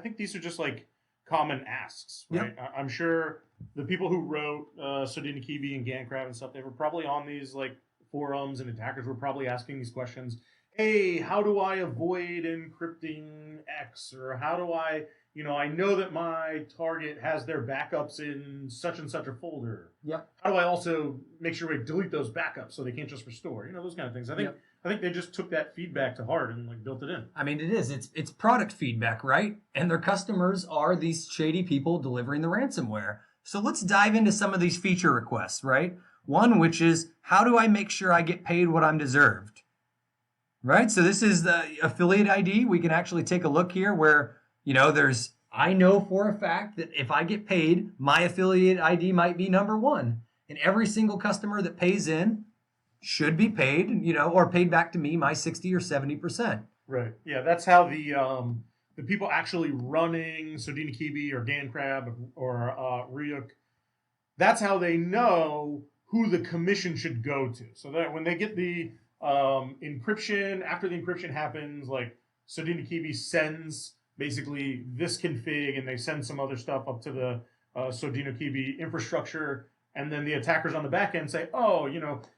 [SPEAKER 1] think these are just like common asks, right? Yep. I'm sure the people who wrote Soda and Akibi and Gancraft and stuff, they were probably on these like forums, and attackers were probably asking these questions hey, how do I avoid encrypting X? Or how do I, I know that my target has their backups in such and such a folder.
[SPEAKER 2] Yep.
[SPEAKER 1] How do I also make sure we delete those backups so they can't just restore? Those kind of things. I think they just took that feedback to heart and like built it in.
[SPEAKER 2] I mean, it is. It's product feedback, right? And their customers are these shady people delivering the ransomware. So let's dive into some of these feature requests, right? One, which is, how do I make sure I get paid what I'm deserved? Right? So this is the affiliate ID. We can actually take a look here where, I know for a fact that if I get paid, my affiliate ID might be number one. And every single customer that pays in should be paid, or paid back to me my 60 or 70%.
[SPEAKER 1] Right. Yeah, that's how the people actually running Sodina Kibi or Dan Crab or Ryuk, that's how they know who the commission should go to. So that when they get the encryption, after the encryption happens, like Sodina Kibi sends basically this config and they send some other stuff up to the Sodina Kibi infrastructure. And then the attackers on the back end say, oh,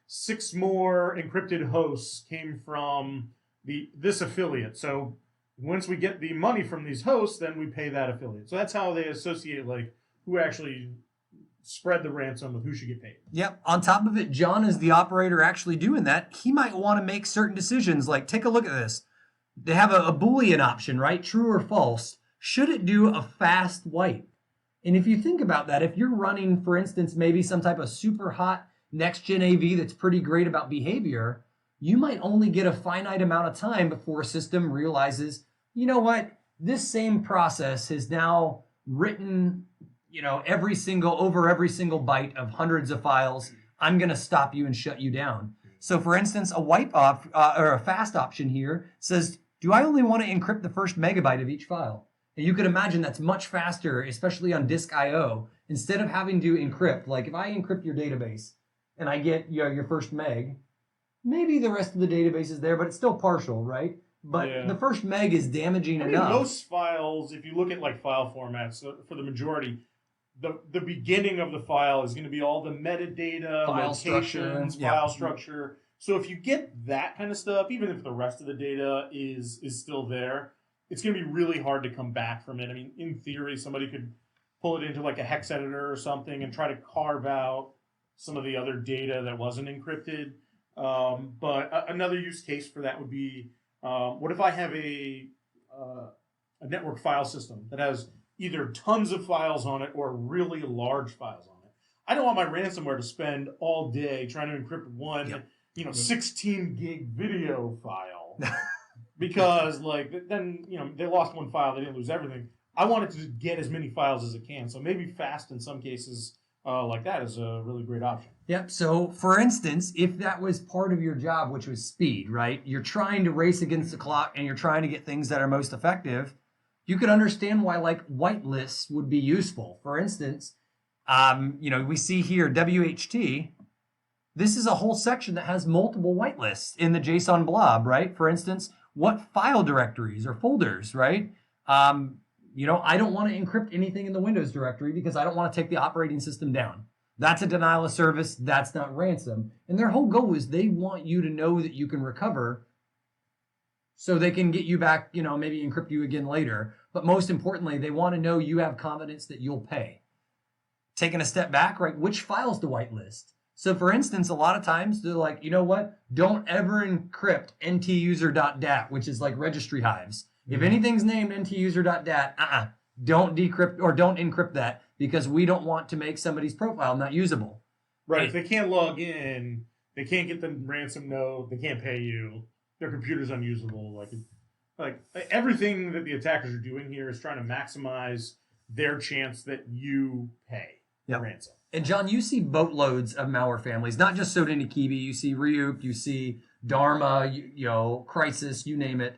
[SPEAKER 1] 6 more encrypted hosts came from this affiliate. So once we get the money from these hosts, then we pay that affiliate. So that's how they associate like who actually spread the ransom with who should get paid.
[SPEAKER 2] Yep. On top of it, John is the operator actually doing that. He might want to make certain decisions. Like, take a look at this. They have a Boolean option, right? True or false. Should it do a fast wipe? And if you think about that, if you're running, for instance, maybe some type of super hot next-gen AV that's pretty great about behavior, you might only get a finite amount of time before a system realizes, you know what, this same process has now written, every single byte of hundreds of files. I'm going to stop you and shut you down. So for instance, a wipe off or a fast option here says, do I only want to encrypt the first megabyte of each file? And you could imagine that's much faster, especially on disk I/O. Instead of having to encrypt, like if I encrypt your database and I get your first meg, maybe the rest of the database is there, but it's still partial, right? But the first meg is damaging enough.
[SPEAKER 1] Most files, if you look at like file formats, for the majority, the beginning of the file is going to be all the metadata,
[SPEAKER 2] file
[SPEAKER 1] locations, file structure. So if you get that kind of stuff, even if the rest of the data is still there, it's going to be really hard to come back from it. I mean, in theory, somebody could pull it into like a hex editor or something and try to carve out some of the other data that wasn't encrypted. But another use case for that would be, what if I have a network file system that has either tons of files on it or really large files on it? I don't want my ransomware to spend all day trying to encrypt one, 16 gig video file. Because then they lost one file, they didn't lose everything. I want it to get as many files as it can. So maybe fast in some cases like that is a really great option.
[SPEAKER 2] Yep. So for instance, if that was part of your job, which was speed, right? You're trying to race against the clock and you're trying to get things that are most effective. You could understand why like whitelists would be useful. For instance, we see here WHT. This is a whole section that has multiple whitelists in the JSON blob, right? For instance, what file directories or folders, right? I don't want to encrypt anything in the Windows directory because I don't want to take the operating system down. That's a denial of service. That's not ransom. And their whole goal is they want you to know that you can recover so they can get you back, maybe encrypt you again later. But most importantly, they want to know you have confidence that you'll pay. Taking a step back, right? Which files to whitelist? So for instance, a lot of times they're like, you know what? Don't ever encrypt ntuser.dat, which is like registry hives. If anything's named ntuser.dat, don't decrypt or don't encrypt that because we don't want to make somebody's profile not usable.
[SPEAKER 1] Right. If they can't log in, they can't get the ransom note, they can't pay you, their computer's unusable. Like everything that the attackers are doing here is trying to maximize their chance that you pay the ransom.
[SPEAKER 2] And John, you see boatloads of malware families, not just Sodina Kibi. You see Ryuk, you see Dharma, Crisis, you name it.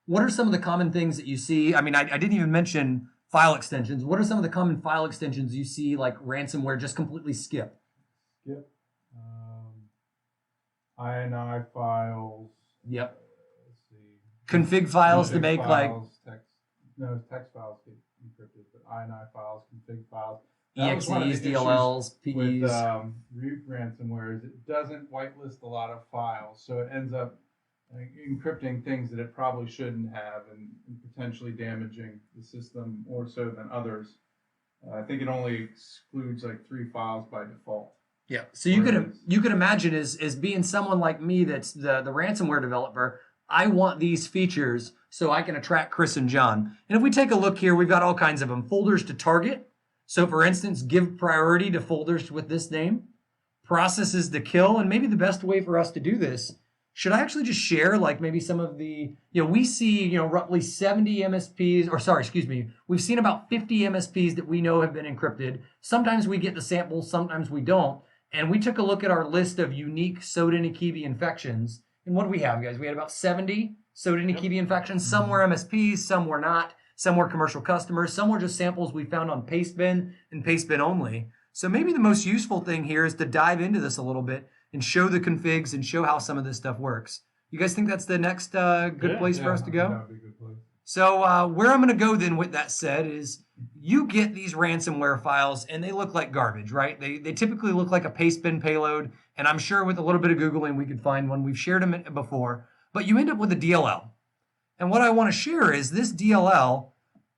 [SPEAKER 2] What are some of the common things that you see? I mean, I didn't even mention file extensions. What are some of the common file extensions you see like ransomware just completely skip?
[SPEAKER 3] Skip. INI files.
[SPEAKER 2] Yep.
[SPEAKER 3] Let's see.
[SPEAKER 2] Config files to make
[SPEAKER 3] files, text files get encrypted, but INI files, config files.
[SPEAKER 2] EXEs, DLLs, PEs.
[SPEAKER 3] With Ryuk ransomware is it doesn't whitelist a lot of files, so it ends up encrypting things that it probably shouldn't have, and potentially damaging the system more so than others. I think it only excludes like 3 files by default.
[SPEAKER 2] Yeah. So you could imagine as being someone like me that's the ransomware developer, I want these features so I can attract Chris and John. And if we take a look here, we've got all kinds of them. Folders to target. So for instance, give priority to folders with this name. Processes to kill. And maybe the best way for us to do this, should I actually just share like maybe some of the, we see, roughly 70 MSPs, or sorry, excuse me, we've seen about 50 MSPs that we know have been encrypted. Sometimes we get the samples, sometimes we don't. And we took a look at our list of unique Sodinokibi infections. And what do we have, guys? We had about 70 Sodinokibi infections. Some were MSPs, some were not. Some were commercial customers. Some were just samples we found on Pastebin and Pastebin only. So maybe the most useful thing here is to dive into this a little bit and show the configs and show how some of this stuff works. You guys think that's the next good place for us to go?
[SPEAKER 3] That would be a good place.
[SPEAKER 2] So where I'm going to go then with that said is you get these ransomware files and they look like garbage, right? They typically look like a Pastebin payload, and I'm sure with a little bit of Googling we could find one. We've shared them before, but you end up with a DLL. And what I want to share is this DLL,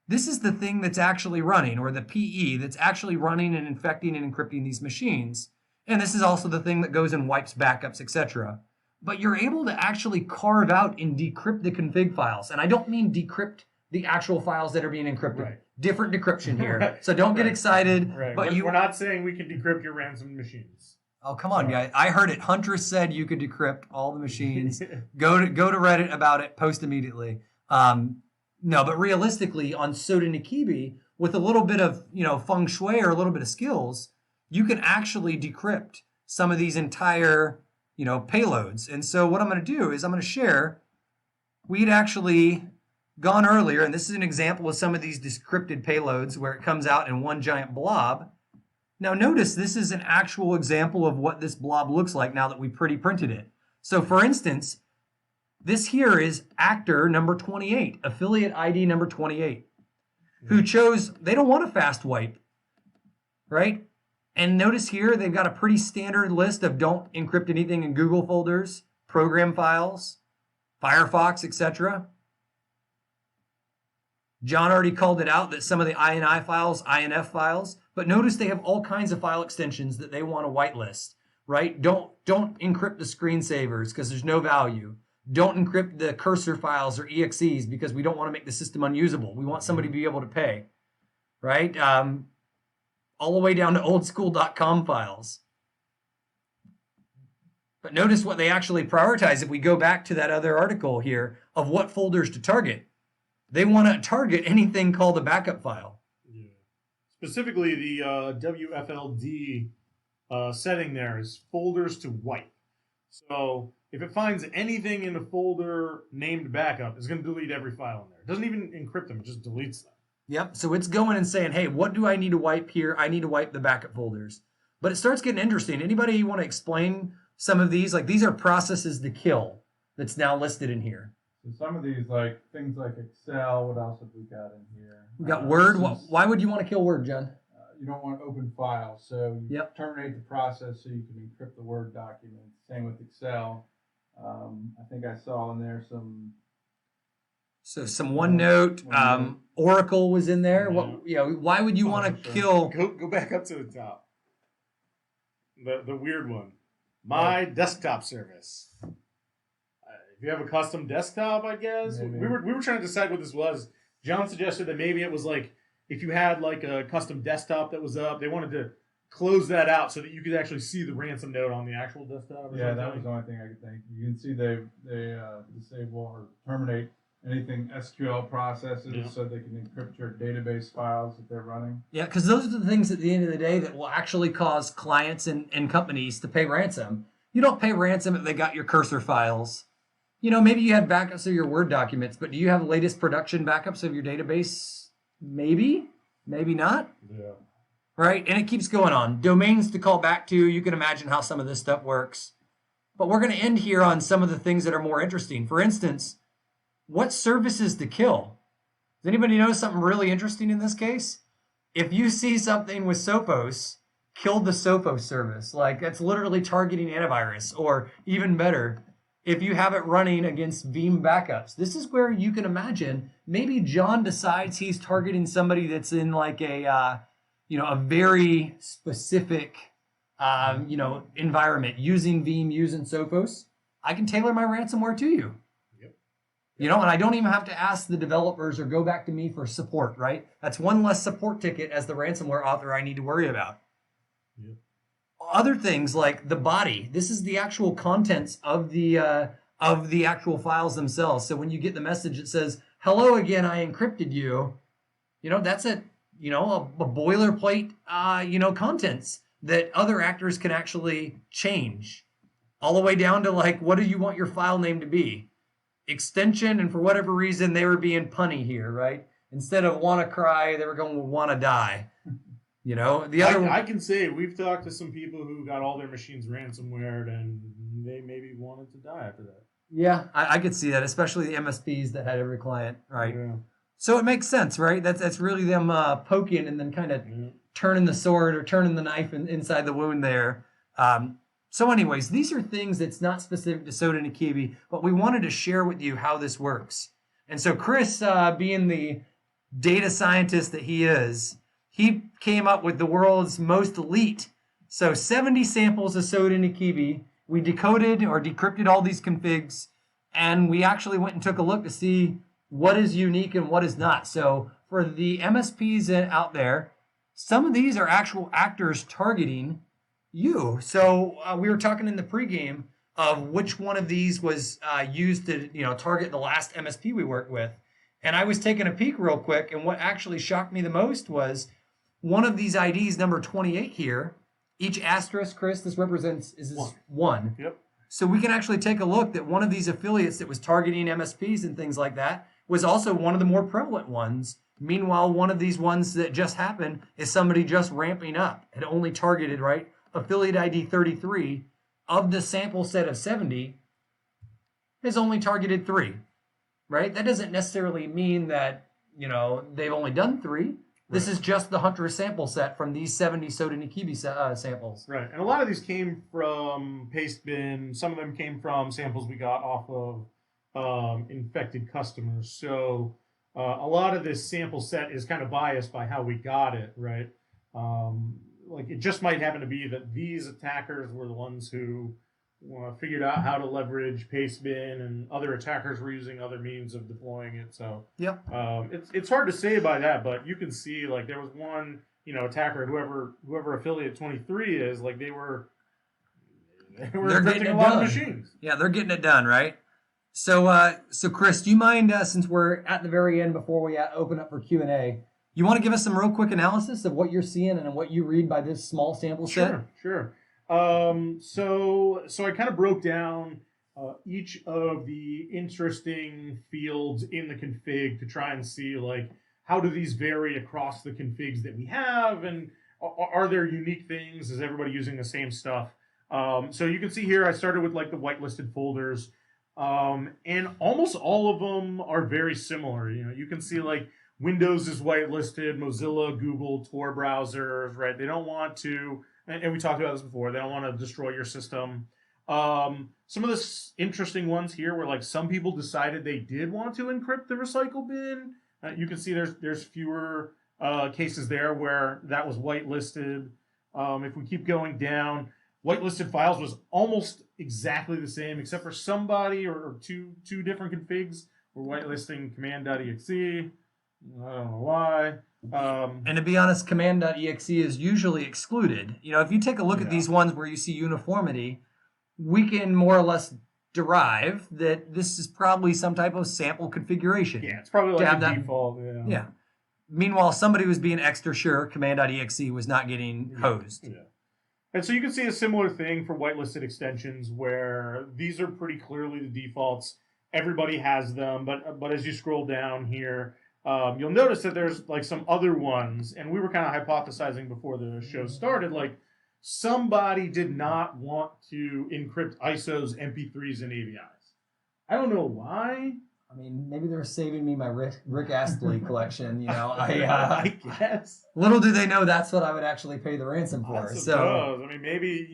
[SPEAKER 2] this is the thing that's actually running, or the PE that's actually running and infecting and encrypting these machines. And this is also the thing that goes and wipes backups, etc. But you're able to actually carve out and decrypt the config files. And I don't mean decrypt the actual files that are being encrypted.
[SPEAKER 1] Right.
[SPEAKER 2] Different decryption here. Right. So don't get
[SPEAKER 1] Right.
[SPEAKER 2] excited.
[SPEAKER 1] Right.
[SPEAKER 2] But
[SPEAKER 1] We're not saying we can decrypt your ransom machines.
[SPEAKER 2] Oh, come on, guys. I heard it. Huntress said you could decrypt all the machines. Go to Reddit about it. Post immediately. No, but realistically, on Sodinokibi, with a little bit of feng shui or a little bit of skills, you can actually decrypt some of these entire payloads. And so what I'm going to do is I'm going to share. We'd actually gone earlier, and this is an example of some of these decrypted payloads where it comes out in one giant blob. Now notice this is an actual example of what this blob looks like now that we pretty printed it. So for instance, this here is actor number 28, affiliate ID number 28, who chose, they don't want a fast wipe, right? And notice here, they've got a pretty standard list of don't encrypt anything in Google folders, program files, Firefox, etc. John already called it out that some of the INI files, INF files, but notice they have all kinds of file extensions that they want to whitelist, right? Don't encrypt the screensavers because there's no value. Don't encrypt the cursor files or EXEs because we don't want to make the system unusable. We want somebody to be able to pay, right? All the way down to oldschool.com files. But notice what they actually prioritize if we go back to that other article here of what folders to target. They want to target anything called a backup file.
[SPEAKER 1] Yeah. Specifically, the WFLD setting there is folders to wipe. So if it finds anything in a folder named backup, it's going to delete every file in there. It doesn't even encrypt them, it just deletes them.
[SPEAKER 2] Yep, so it's going and saying, hey, what do I need to wipe here? I need to wipe the backup folders. But it starts getting interesting. Anybody want to explain some of these? Like these are processes to kill that's now listed in here.
[SPEAKER 3] So some of these, like things like Excel, what else have we got in here?
[SPEAKER 2] We got Word. Why would you want to kill Word, John?
[SPEAKER 3] You don't want open files, so you
[SPEAKER 2] Yep.
[SPEAKER 3] terminate the process so you can encrypt the Word document. Same with Excel. I think I saw in there some.
[SPEAKER 2] So some OneNote, Oracle was in there.
[SPEAKER 1] Yeah.
[SPEAKER 2] What? Why would you want to kill?
[SPEAKER 1] Go back up to the top. The weird one. My desktop service. If you have a custom desktop, I guess
[SPEAKER 3] Maybe.
[SPEAKER 1] we were trying to decide what this was. John suggested that maybe it was like if you had like a custom desktop that was up, they wanted to close that out so that you could actually see the ransom note on the actual desktop. Or
[SPEAKER 3] Yeah,
[SPEAKER 1] something.
[SPEAKER 3] that was the only thing I could think. You can see they disable or terminate anything SQL processes
[SPEAKER 1] Yeah.
[SPEAKER 3] so they can encrypt your database files that they're running.
[SPEAKER 2] Yeah, because those are the things at the end of the day that will actually cause clients and companies to pay ransom. You don't pay ransom if they got your cursor files. Maybe you had backups of your Word documents, but do you have the latest production backups of your database? Maybe, maybe not.
[SPEAKER 1] Yeah.
[SPEAKER 2] Right? And it keeps going on. Domains to call back to. You can imagine how some of this stuff works. But we're going to end here on some of the things that are more interesting. For instance, what services to kill? Does anybody notice something really interesting in this case? If you see something with Sophos, kill the Sophos service. Like that's literally targeting antivirus, or even better, if you have it running against Veeam backups. This is where you can imagine maybe John decides he's targeting somebody that's in like a very specific environment using Veeam, using Sophos. I can tailor my ransomware to you.
[SPEAKER 1] Yep.
[SPEAKER 2] And I don't even have to ask the developers or go back to me for support, right? That's one less support ticket as the ransomware author I need to worry about.
[SPEAKER 1] Yep.
[SPEAKER 2] Other things like the body. This is the actual contents of the actual files themselves. So when you get the message that says, "Hello again, I encrypted you," that's a boilerplate contents that other actors can actually change, all the way down to like, what do you want your file name to be? Extension, and for whatever reason they were being punny here, right? Instead of "wanna cry," they were going with "wanna die."
[SPEAKER 1] I can say we've talked to some people who got all their machines ransomwared and they maybe wanted to die after that.
[SPEAKER 2] Yeah, I could see that, especially the MSPs that had every client, right?
[SPEAKER 1] Yeah.
[SPEAKER 2] So it makes sense, right? That's really them poking and then kind of turning the sword or turning the knife inside the wound there. So anyways, these are things that's not specific to Soda Nikibi, but we wanted to share with you how this works. And so Chris, being the data scientist that he is, he came up with the world's most elite. So 70 samples of Soda Nikibi. We decoded or decrypted all these configs, and we actually went and took a look to see what is unique and what is not. So for the MSPs out there, some of these are actual actors targeting you. So we were talking in the pregame of which one of these was used to target the last MSP we worked with. And I was taking a peek real quick, and what actually shocked me the most was one of these IDs, number 28 here, each asterisk, Chris, this represents is this one.
[SPEAKER 1] Yep.
[SPEAKER 2] So we can actually take a look that one of these affiliates that was targeting MSPs and things like that was also one of the more prevalent ones. Meanwhile, one of these ones that just happened is somebody just ramping up. It only targeted, right, affiliate ID 33 of the sample set of 70 has only targeted 3, right? That doesn't necessarily mean that, they've only done 3. This is just the Huntress sample set from these 70 Soda Nikibi samples.
[SPEAKER 1] Right, and a lot of these came from Pastebin. Some of them came from samples we got off of infected customers. So a lot of this sample set is kind of biased by how we got it, right? Like it just might happen to be that these attackers were the ones who figured out how to leverage Pastebin, and other attackers were using other means of deploying it. So
[SPEAKER 2] yep,
[SPEAKER 1] it's hard to say by that, but you can see like there was one attacker, whoever affiliate 23 is, like they're encrypting a lot of machines.
[SPEAKER 2] Yeah, they're getting it done, right? So Chris, do you mind since we're at the very end before we open up for Q&A? You want to give us some real quick analysis of what you're seeing and what you read by this small sample set?
[SPEAKER 1] Sure. So I kind of broke down each of the interesting fields in the config to try and see like how do these vary across the configs that we have, and are there unique things? Is everybody using the same stuff? So you can see here I started with like the whitelisted folders, and almost all of them are very similar. You can see like Windows is whitelisted, Mozilla, Google, Tor browsers, right? They don't want to, and we talked about this before, they don't want to destroy your system. Some of the interesting ones here were like some people decided they did want to encrypt the recycle bin. You can see there's fewer cases there where that was whitelisted. If we keep going down, whitelisted files was almost exactly the same, except for somebody or two different configs were whitelisting command.exe. I don't know why.
[SPEAKER 2] And to be honest, command.exe is usually excluded. If you take a look at these ones where you see uniformity, we can more or less derive that this is probably some type of sample configuration.
[SPEAKER 1] Yeah, it's probably like a default.
[SPEAKER 2] Yeah. Meanwhile, somebody was being extra sure command.exe was not getting hosed.
[SPEAKER 1] Yeah. And so you can see a similar thing for whitelisted extensions where these are pretty clearly the defaults. Everybody has them, but as you scroll down here, you'll notice that there's like some other ones, and we were kind of hypothesizing before the show started, like somebody did not want to encrypt ISOs, MP3s, and AVIs. I don't know why.
[SPEAKER 2] I mean, maybe they're saving me my Rick Astley collection.
[SPEAKER 1] I guess.
[SPEAKER 2] Little do they know that's what I would actually pay the ransom for.
[SPEAKER 1] So I mean, maybe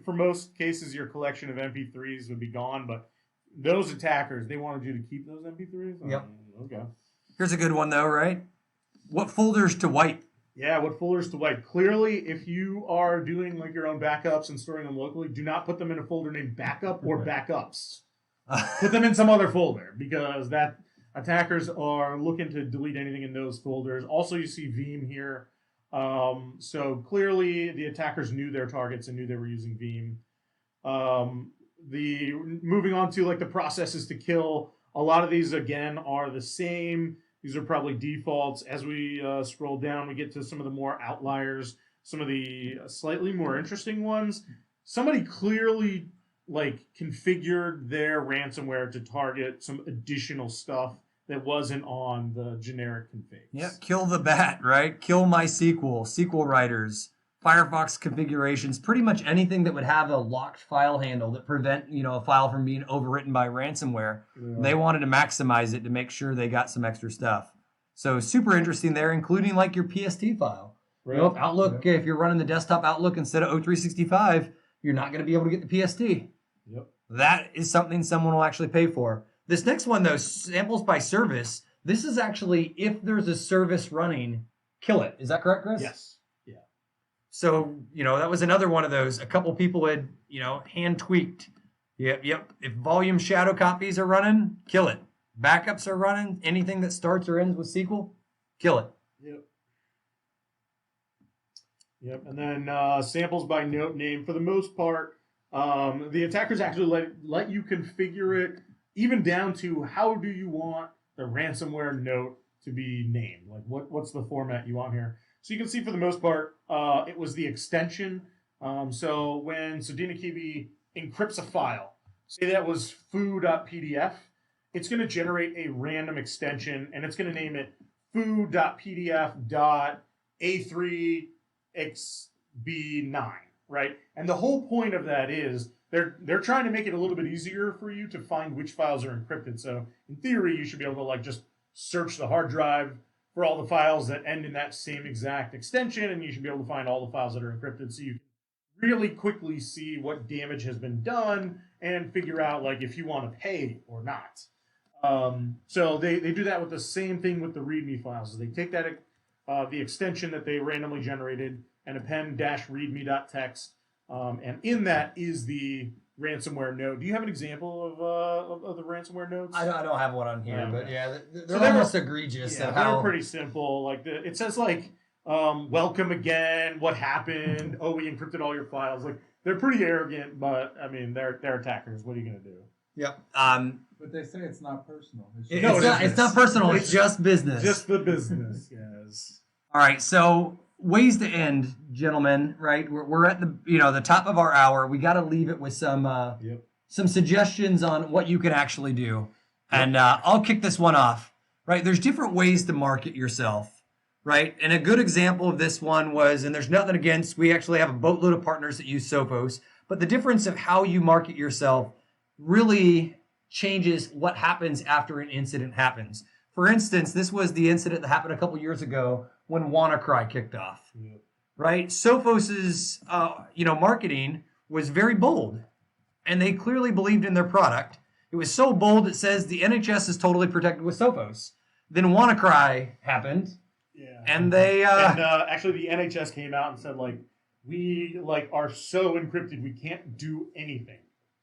[SPEAKER 1] for most cases your collection of MP3s would be gone, but those attackers, they wanted you to keep those MP3s?
[SPEAKER 2] Yep.
[SPEAKER 1] Okay.
[SPEAKER 2] Here's a good one, though, right? What folders to wipe?
[SPEAKER 1] Yeah, what folders to wipe? Clearly, if you are doing like your own backups and storing them locally, do not put them in a folder named backup or backups. Put them in some other folder because that attackers are looking to delete anything in those folders. Also, you see Veeam here. So clearly, the attackers knew their targets and knew they were using Veeam. The moving on to like the processes to kill. A lot of these again are the same. These are probably defaults. As we scroll down, we get to some of the more outliers, some of the slightly more interesting ones. Somebody clearly like configured their ransomware to target some additional stuff that wasn't on the generic configs.
[SPEAKER 2] Yeah, kill the bat, right? Kill MySQL, SQL writers, Firefox configurations, pretty much anything that would have a locked file handle that prevent, a file from being overwritten by ransomware. Yeah. They wanted to maximize it to make sure they got some extra stuff. So super interesting there, including like your PST file. Right. If Outlook, if you're running the desktop Outlook instead of O365, you're not going to be able to get the PST.
[SPEAKER 1] Yep.
[SPEAKER 2] That is something someone will actually pay for. This next one, though, samples by service. This is actually, if there's a service running, kill it. Is that correct, Chris?
[SPEAKER 1] Yes.
[SPEAKER 2] So, that was another one of those. A couple people had, hand tweaked. Yep. If volume shadow copies are running, kill it. Backups are running. Anything that starts or ends with SQL, kill it.
[SPEAKER 1] Yep. And then samples by note name. For the most part, the attackers actually let you configure it, even down to how do you want the ransomware note to be named. Like what's the format you want here. So you can see for the most part, it was the extension. So when Sodina Kibi encrypts a file, say that was foo.pdf, it's going to generate a random extension, and it's going to name it foo.pdf.a3xb9, right? And the whole point of that is they're trying to make it a little bit easier for you to find which files are encrypted. So in theory, you should be able to like just search the hard drive for all the files that end in that same exact extension, and you should be able to find all the files that are encrypted so you can really quickly see what damage has been done and figure out like if you want to pay or not. So they do that with the same thing with the README files. So they take that the extension that they randomly generated and append -readme.txt, and in that is the ransomware node. Do you have an example of the ransomware nodes?
[SPEAKER 2] I don't have one on here,
[SPEAKER 1] Okay.
[SPEAKER 2] but yeah, they're almost egregious.
[SPEAKER 1] Yeah, they're pretty simple. Like it says like welcome again, what happened? Oh, we encrypted all your files. Like they're pretty arrogant, but I mean they're attackers. What are you gonna do?
[SPEAKER 2] Yep.
[SPEAKER 3] But they say it's not personal.
[SPEAKER 2] It's not personal. It's just business.
[SPEAKER 1] Just the business. Yes.
[SPEAKER 2] All right. So ways to end, gentlemen. Right. We're at the top of our hour. We got to leave it with some suggestions on what you can actually do. And I'll kick this one off. Right. There's different ways to market yourself. Right. And a good example of this one was, and there's nothing against, we actually have a boatload of partners that use Sophos, but the difference of how you market yourself really changes what happens after an incident happens. For instance, this was the incident that happened a couple years ago when WannaCry kicked off. Yep. Right? Sophos's marketing was very bold, and they clearly believed in their product. It was so bold it says the NHS is totally protected with Sophos. Then WannaCry happened.
[SPEAKER 1] Yeah.
[SPEAKER 2] And they
[SPEAKER 1] actually the NHS came out and said we are so encrypted we can't do anything.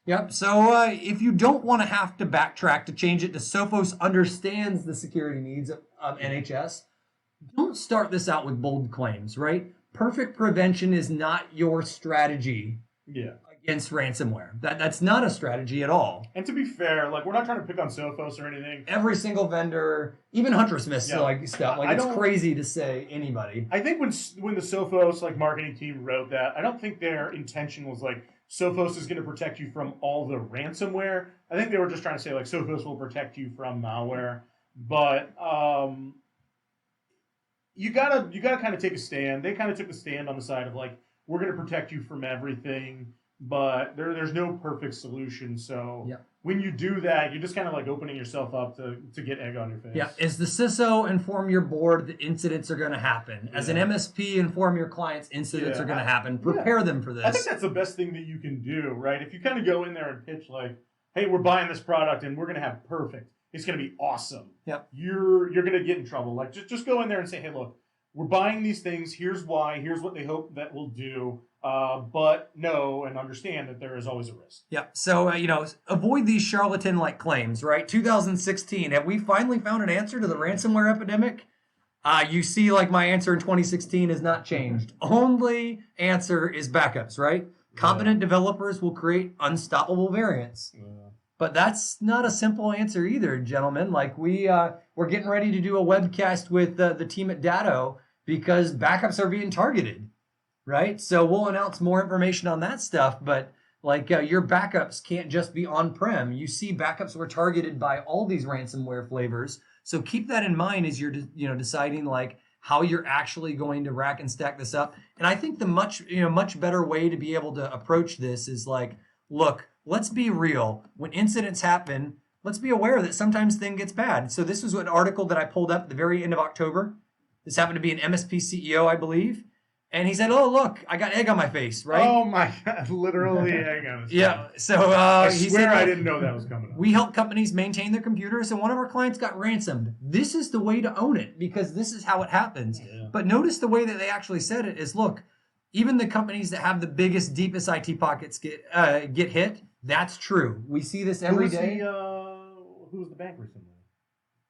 [SPEAKER 2] Yep. So if you don't want to have to backtrack to change it to Sophos understands the security needs of NHS, don't start this out with bold claims, right? Perfect prevention is not your strategy against ransomware. That's not a strategy at all.
[SPEAKER 1] And to be fair, we're not trying to pick on Sophos or anything.
[SPEAKER 2] Every single vendor, even Huntress missed stuff. It's crazy to say anybody.
[SPEAKER 1] I think when the Sophos marketing team wrote that, I don't think their intention was Sophos is going to protect you from all the ransomware. I think they were just trying to say Sophos will protect you from malware. But you gotta kind of take a stand. They kind of took a stand on the side of we're going to protect you from everything, but there's no perfect solution. So when you do that, you're just kind of opening yourself up to get egg on your face.
[SPEAKER 2] Yeah. As the CISO, inform your board that incidents are going to pitch. As an MSP, inform your clients incidents are going to happen. Prepare them for this.
[SPEAKER 1] I think that's the best thing that you can do, right? If you kind of go in there and pitch hey, we're buying this product and we're going to have perfect. It's going to be awesome.
[SPEAKER 2] Yep.
[SPEAKER 1] You're going to get in trouble. Like, just go in there and say, hey, look, we're buying these things. Here's why. Here's what they hope that will do. But know and understand that there is always a risk.
[SPEAKER 2] Yeah. So, avoid these charlatan-like claims, right? 2016, have we finally found an answer to the ransomware epidemic? You see, like, my answer in 2016 has not changed. Only answer is backups, right? Competent developers will create unstoppable variants. But that's not a simple answer either, gentlemen. Like, we're getting ready to do a webcast with the team at Datto because backups are being targeted. Right? So we'll announce more information on that stuff, but like your backups can't just be on-prem. You see backups were targeted by all these ransomware flavors. So keep that in mind as you're deciding like how you're actually going to rack and stack this up. And I think the much better way to be able to approach this is like, look, let's be real. When incidents happen, let's be aware that sometimes things gets bad. So this was an article that I pulled up at the very end of October. This happened to be an MSP CEO, I believe. And he said, "Oh, look, I got egg on my face, right?"
[SPEAKER 1] Oh my God, literally egg on his face.
[SPEAKER 2] Yeah. So
[SPEAKER 1] I swear I didn't know that was coming up.
[SPEAKER 2] We help companies maintain their computers, and one of our clients got ransomed. This is the way to own it because this is how it happens.
[SPEAKER 1] Yeah.
[SPEAKER 2] But notice the way that they actually said it is, look, even the companies that have the biggest, deepest IT pockets get hit. That's true. We see this every day.
[SPEAKER 1] Who was the bank recently?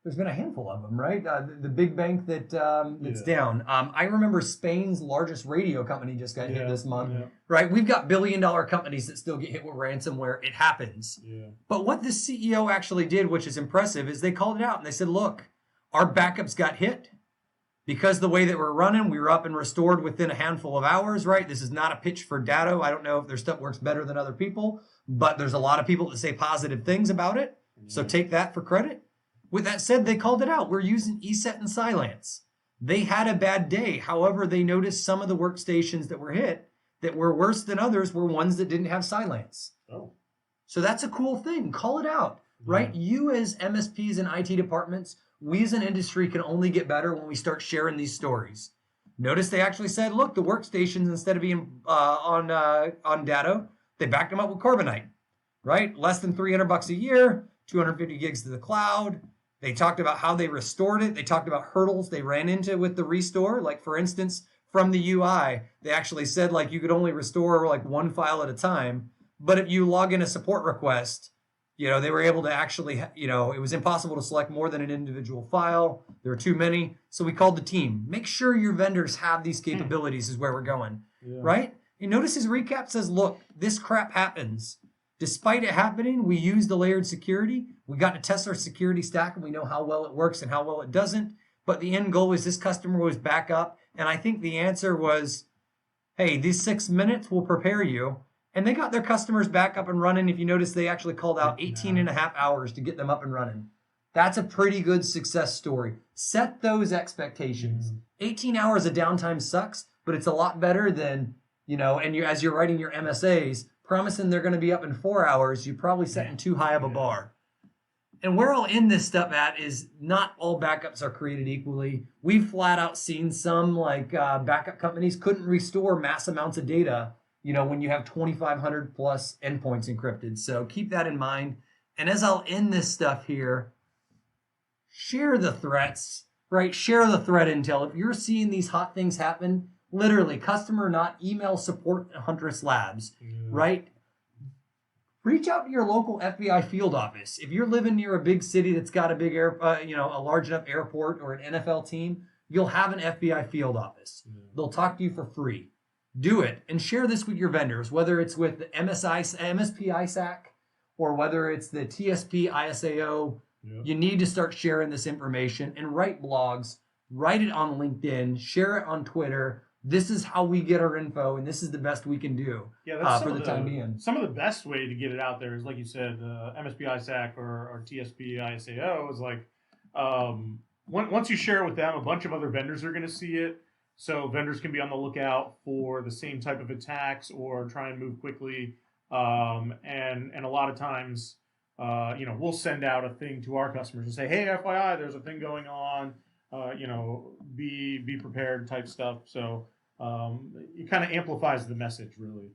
[SPEAKER 2] There's been a handful of them, right? The big bank that's down. I remember Spain's largest radio company just got hit this month, right? We've got billion-dollar companies that still get hit with ransomware. It happens. Yeah. But what the CEO actually did, which is impressive, is they called it out and they said, look, our backups got hit. Because the way that we're running, we were up and restored within a handful of hours, right? This is not a pitch for Datto. I don't know if their stuff works better than other people, but there's a lot of people that say positive things about it. So take that for credit. With that said, they called it out. We're using ESET and Cylance. They had a bad day. However, they noticed some of the workstations that were hit that were worse than others were ones that didn't have Cylance.
[SPEAKER 1] Oh.
[SPEAKER 2] So that's a cool thing. Call it out, right? You as MSPs and IT departments, we as an industry can only get better when we start sharing these stories. Notice they actually said, look, the workstations, instead of being on Datto, they backed them up with Carbonite, right? Less than $300 a year, 250 gigs to the cloud. They talked about how they restored it. They talked about hurdles they ran into with the restore. Like, for instance, from the UI, they actually said, like, you could only restore, like, one file at a time. But if you log in a support request, they were able to actually, it was impossible to select more than an individual file. There were too many. So we called the team. Make sure your vendors have these capabilities is where we're going, right? And notice his recap says, look, this crap happens. Despite it happening, we used the layered security. We got to test our security stack, and we know how well it works and how well it doesn't. But the end goal was this customer was back up. And I think the answer was, hey, these 6 minutes will prepare you. And they got their customers back up and running. If you notice, they actually called out 18 and a half hours to get them up and running. That's a pretty good success story. Set those expectations. 18 hours of downtime sucks, but it's a lot better than, and as you're writing your MSAs, promising they're going to be up in 4 hours, you're probably setting too high of a bar. And where I'll end this stuff at is not all backups are created equally. We've flat out seen some backup companies couldn't restore mass amounts of data, when you have 2,500 plus endpoints encrypted. So keep that in mind. And as I'll end this stuff here, share the threats, right? Share the threat intel. If you're seeing these hot things happen, literally customer, not email support at Huntress Labs, right? Reach out to your local FBI field office. If you're living near a big city that's got a big a large enough airport or an NFL team, you'll have an FBI field office. They'll talk to you for free. Do it and share this with your vendors, whether it's with the MSP ISAC or whether it's the TSP ISAO. You need to start sharing this information and write blogs, write it on LinkedIn, share it on Twitter. This is how we get our info, and this is the best we can do for the time being.
[SPEAKER 1] Some of the best way to get it out there is, like you said, MSP ISAC or TSP ISAO is like, once you share it with them, a bunch of other vendors are going to see it. So vendors can be on the lookout for the same type of attacks or try and move quickly. And a lot of times, we'll send out a thing to our customers and say, hey, FYI, there's a thing going on. Be prepared type stuff. So it kind of amplifies the message, really.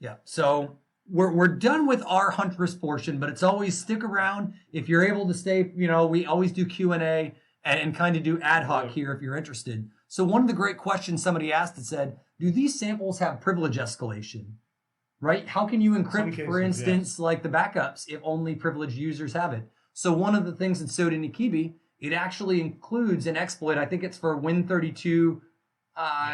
[SPEAKER 2] Yeah. So we're done with our Huntress portion, but it's always stick around if you're able to stay. You know, we always do Q&A and kind of do ad hoc here if you're interested. So one of the great questions somebody asked, it said, do these samples have privilege escalation? Right? How can you encrypt,
[SPEAKER 1] cases,
[SPEAKER 2] for instance,
[SPEAKER 1] yes.
[SPEAKER 2] like the backups if only privileged users have it? So one of the things in Soda Nikibi, it actually includes an exploit. I think it's for Win32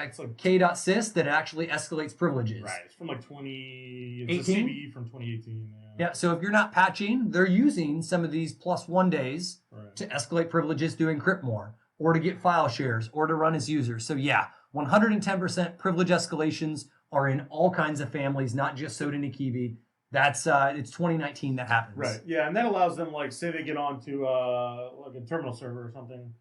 [SPEAKER 1] it's like
[SPEAKER 2] K.sys that actually escalates privileges.
[SPEAKER 1] right. It's from like 20.
[SPEAKER 2] 18?
[SPEAKER 1] It's a CVE from 2018.
[SPEAKER 2] Yeah, so if you're not patching, they're using some of these +1 days
[SPEAKER 1] Right.
[SPEAKER 2] to escalate privileges to encrypt more, or to get file shares, or to run as users. So yeah, 110% privilege escalations are in all kinds of families, not just Soda Nikibi. That's it's 2019 that happens.
[SPEAKER 1] Right. Yeah, and that allows them, like, say they get onto like a terminal server or something,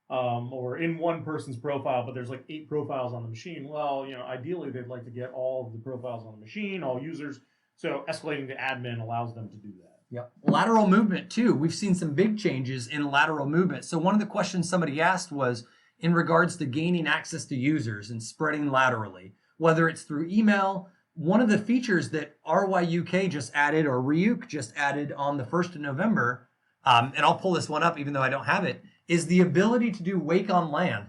[SPEAKER 1] or in one person's profile, but there's like 8 profiles on the machine. Well, you know, ideally they'd like to get all of the profiles on the machine, all users. So escalating to admin allows them to do that.
[SPEAKER 2] Yep. Lateral movement too. We've seen some big changes in lateral movement. So one of the questions somebody asked was in regards to gaining access to users and spreading laterally, whether it's through email. One of the features that RYUK just added, or Ryuk just added on the 1st of November, and I'll pull this one up even though I don't have it, is the ability to do wake on LAN.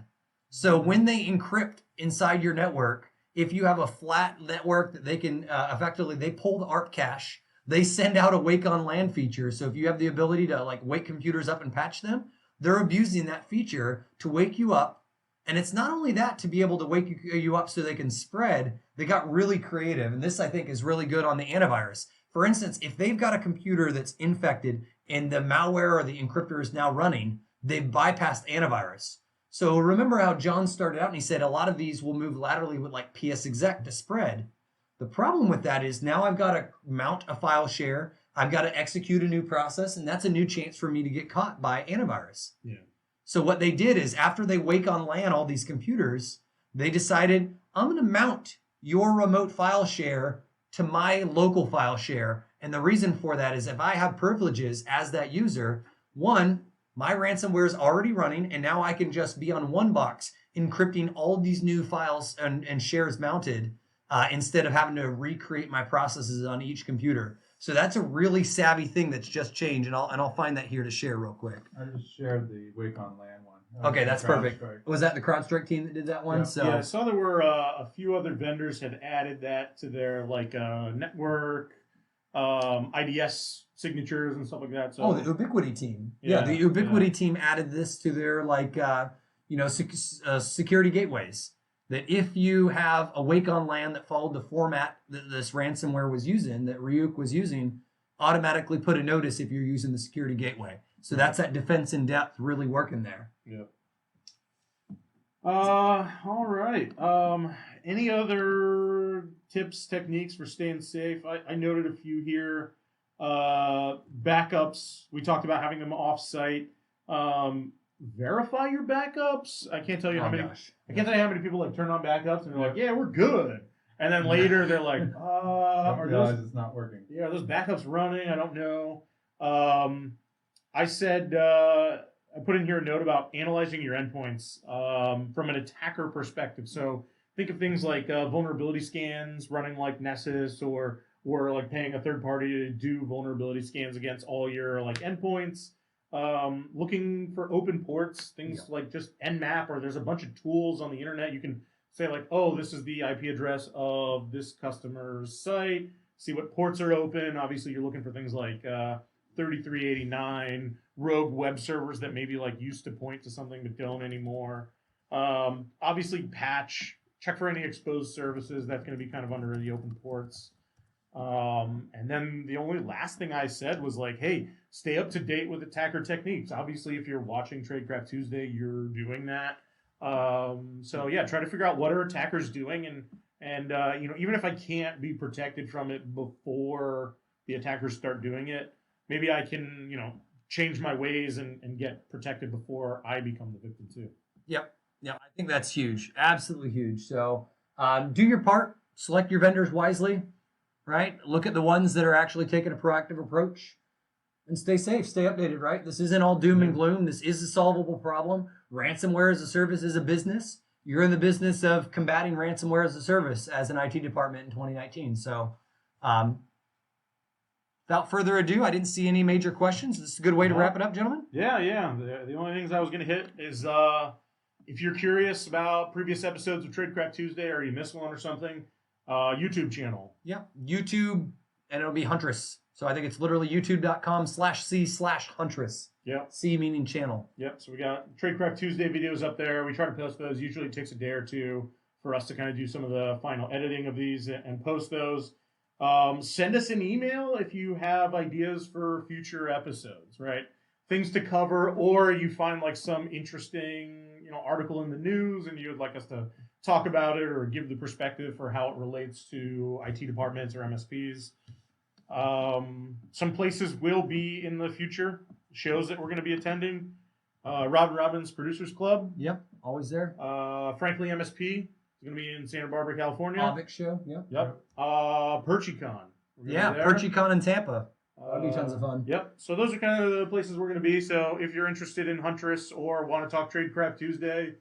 [SPEAKER 2] So when they encrypt inside your network, if you have a flat network that they can effectively, they pull the ARP cache, they send out a wake on LAN feature. So if you have the ability to like wake computers up and patch them, they're abusing that feature to wake you up. And it's not only that, to be able to wake you up so they can spread, they got really creative. And this, I think, is really good on the antivirus. For instance, if they've got a computer that's infected and the malware or the encryptor is now running, they've bypassed antivirus. So remember how John started out and he said a lot of these will move laterally with like PSExec to spread. The problem with that is now I've got to mount a file share, I've got to execute a new process, and that's a new chance for me to get caught by antivirus.
[SPEAKER 1] Yeah.
[SPEAKER 2] So what they did is after they wake on LAN all these computers, they decided, I'm going to mount your remote file share to my local file share. And the reason for that is if I have privileges as that user, one, my ransomware is already running, and now I can just be on one box encrypting all of these new files and shares mounted instead of having to recreate my processes on each computer. So that's a really savvy thing that's just changed, and I'll find that here to share real quick.
[SPEAKER 3] I just shared the Wake on LAN one.
[SPEAKER 2] Okay, that's perfect.
[SPEAKER 3] CrowdStrike.
[SPEAKER 2] Was that the CrowdStrike team that did that one?
[SPEAKER 3] Yeah.
[SPEAKER 2] So
[SPEAKER 1] Yeah, I saw there were a few other vendors had added that to their like network IDS signatures and stuff like that. So
[SPEAKER 2] the Ubiquity team.
[SPEAKER 1] Yeah,
[SPEAKER 2] The Ubiquity team added this to their like security gateways. That if you have a wake on LAN that followed the format that this ransomware was using, that Ryuk was using, automatically put a notice if you're using the security gateway. So that's that defense in depth really working there.
[SPEAKER 1] Yep. All right. Any other tips, techniques for staying safe? I noted a few here. Backups. We talked about having them off-site. Verify your backups. I can't tell you how many.
[SPEAKER 2] Gosh.
[SPEAKER 1] I can't tell you how many people like turn on backups and they're like, "Yeah, we're good," and then later they're like,
[SPEAKER 3] Don't
[SPEAKER 1] "Are
[SPEAKER 3] realize
[SPEAKER 1] those?
[SPEAKER 3] it's not working.
[SPEAKER 1] Yeah, are those backups running? I don't know." I said I put in here a note about analyzing your endpoints from an attacker perspective. So think of things like vulnerability scans running like Nessus, or like paying a third party to do vulnerability scans against all your like endpoints. Looking for open ports, things like just Nmap, or there's a bunch of tools on the internet. You can say like, oh, this is the IP address of this customer's site. See what ports are open. Obviously, you're looking for things like 3389, rogue web servers that maybe like used to point to something but don't anymore. Obviously, check for any exposed services. That's going to be kind of under the open ports. And then the only last thing I said was like, hey, stay up to date with attacker techniques. Obviously, if you're watching Tradecraft Tuesday, you're doing that. So yeah, try to figure out what are attackers doing, and even if I can't be protected from it before the attackers start doing it, maybe I can change my ways and get protected before I become the victim too.
[SPEAKER 2] Yep. I think that's huge. Absolutely huge. So do your part. Select your vendors wisely. Right? Look at the ones that are actually taking a proactive approach, and stay safe, stay updated, right? This isn't all doom and gloom. This is a solvable problem. Ransomware as a service is a business. You're in the business of combating ransomware as a service as an IT department in 2019. So without further ado, I didn't see any major questions. This is a good way to wrap it up, gentlemen.
[SPEAKER 1] Yeah. The only things I was going to hit is if you're curious about previous episodes of Tradecraft Tuesday or you missed one or something, YouTube channel.
[SPEAKER 2] Yeah, YouTube, and it'll be Huntress. So I think it's literally youtube.com/c/Huntress.
[SPEAKER 1] Yep.
[SPEAKER 2] C meaning channel.
[SPEAKER 1] Yep. So we got Tradecraft Tuesday videos up there. We try to post those. Usually it takes a day or two for us to kind of do some of the final editing of these and post those. Send us an email if you have ideas for future episodes, right? Things to cover, or you find like some interesting, article in the news and you would like us to talk about it or give the perspective for how it relates to IT departments or MSPs. Some places will be in the future, shows that we're going to be attending. Rob Robbins Producers Club.
[SPEAKER 2] Yep, always there.
[SPEAKER 1] Frankly, MSP. It's going to be in Santa Barbara, California.
[SPEAKER 2] Avic show, yep.
[SPEAKER 1] PerchyCon.
[SPEAKER 2] Yeah, PerchyCon in Tampa. That'll be tons of fun.
[SPEAKER 1] Yep. So those are kind of the places we're going to be. So if you're interested in Huntress or want to talk Tradecraft Tuesday,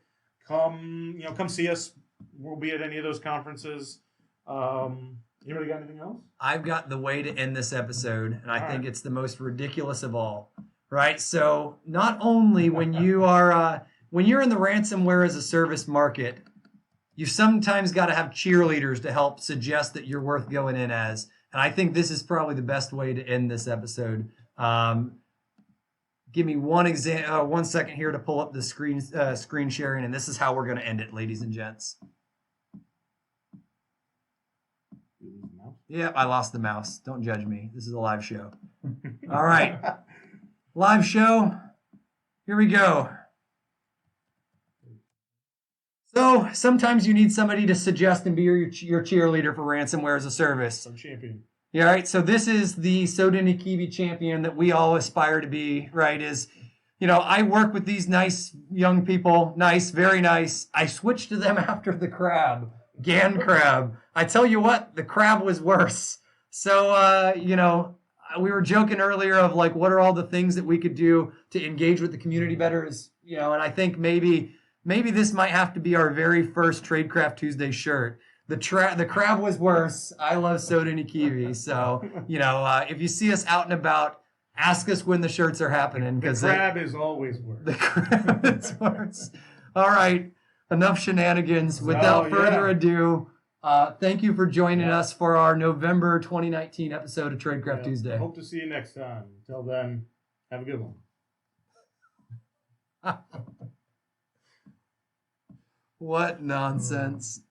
[SPEAKER 1] come see us. We'll be at any of those conferences. Anybody got anything else?
[SPEAKER 2] I've got the way to end this episode, and I think it's the most ridiculous of all. Right? So not only when you are when you're in the ransomware as a service market, you sometimes got to have cheerleaders to help suggest that you're worth going in as. And I think this is probably the best way to end this episode. Give me one second here to pull up the screen sharing, and this is how we're going to end it, ladies and gents. Yep, I lost the mouse. Don't judge me. This is a live show. All right. Live show. Here we go. So sometimes you need somebody to suggest and be your cheerleader for ransomware as a service.
[SPEAKER 1] Some champion.
[SPEAKER 2] Yeah, right. So this is the Sodinikivi champion that we all aspire to be, right? I work with these nice young people. Nice, very nice. I switched to them after the crab, Gan crab. I tell you what, the crab was worse. So, we were joking earlier of like, what are all the things that we could do to engage with the community better? And I think maybe this might have to be our very first Tradecraft Tuesday shirt. The crab was worse. I love Sodinikivi. So, if you see us out and about, ask us when the shirts are happening.
[SPEAKER 1] The crab is always worse.
[SPEAKER 2] The crab is worse. All right. Enough shenanigans. Without further ado, thank you for joining us for our November 2019 episode of Tradecraft Tuesday.
[SPEAKER 1] Hope to see you next time. Until then, have a good one.
[SPEAKER 2] What nonsense.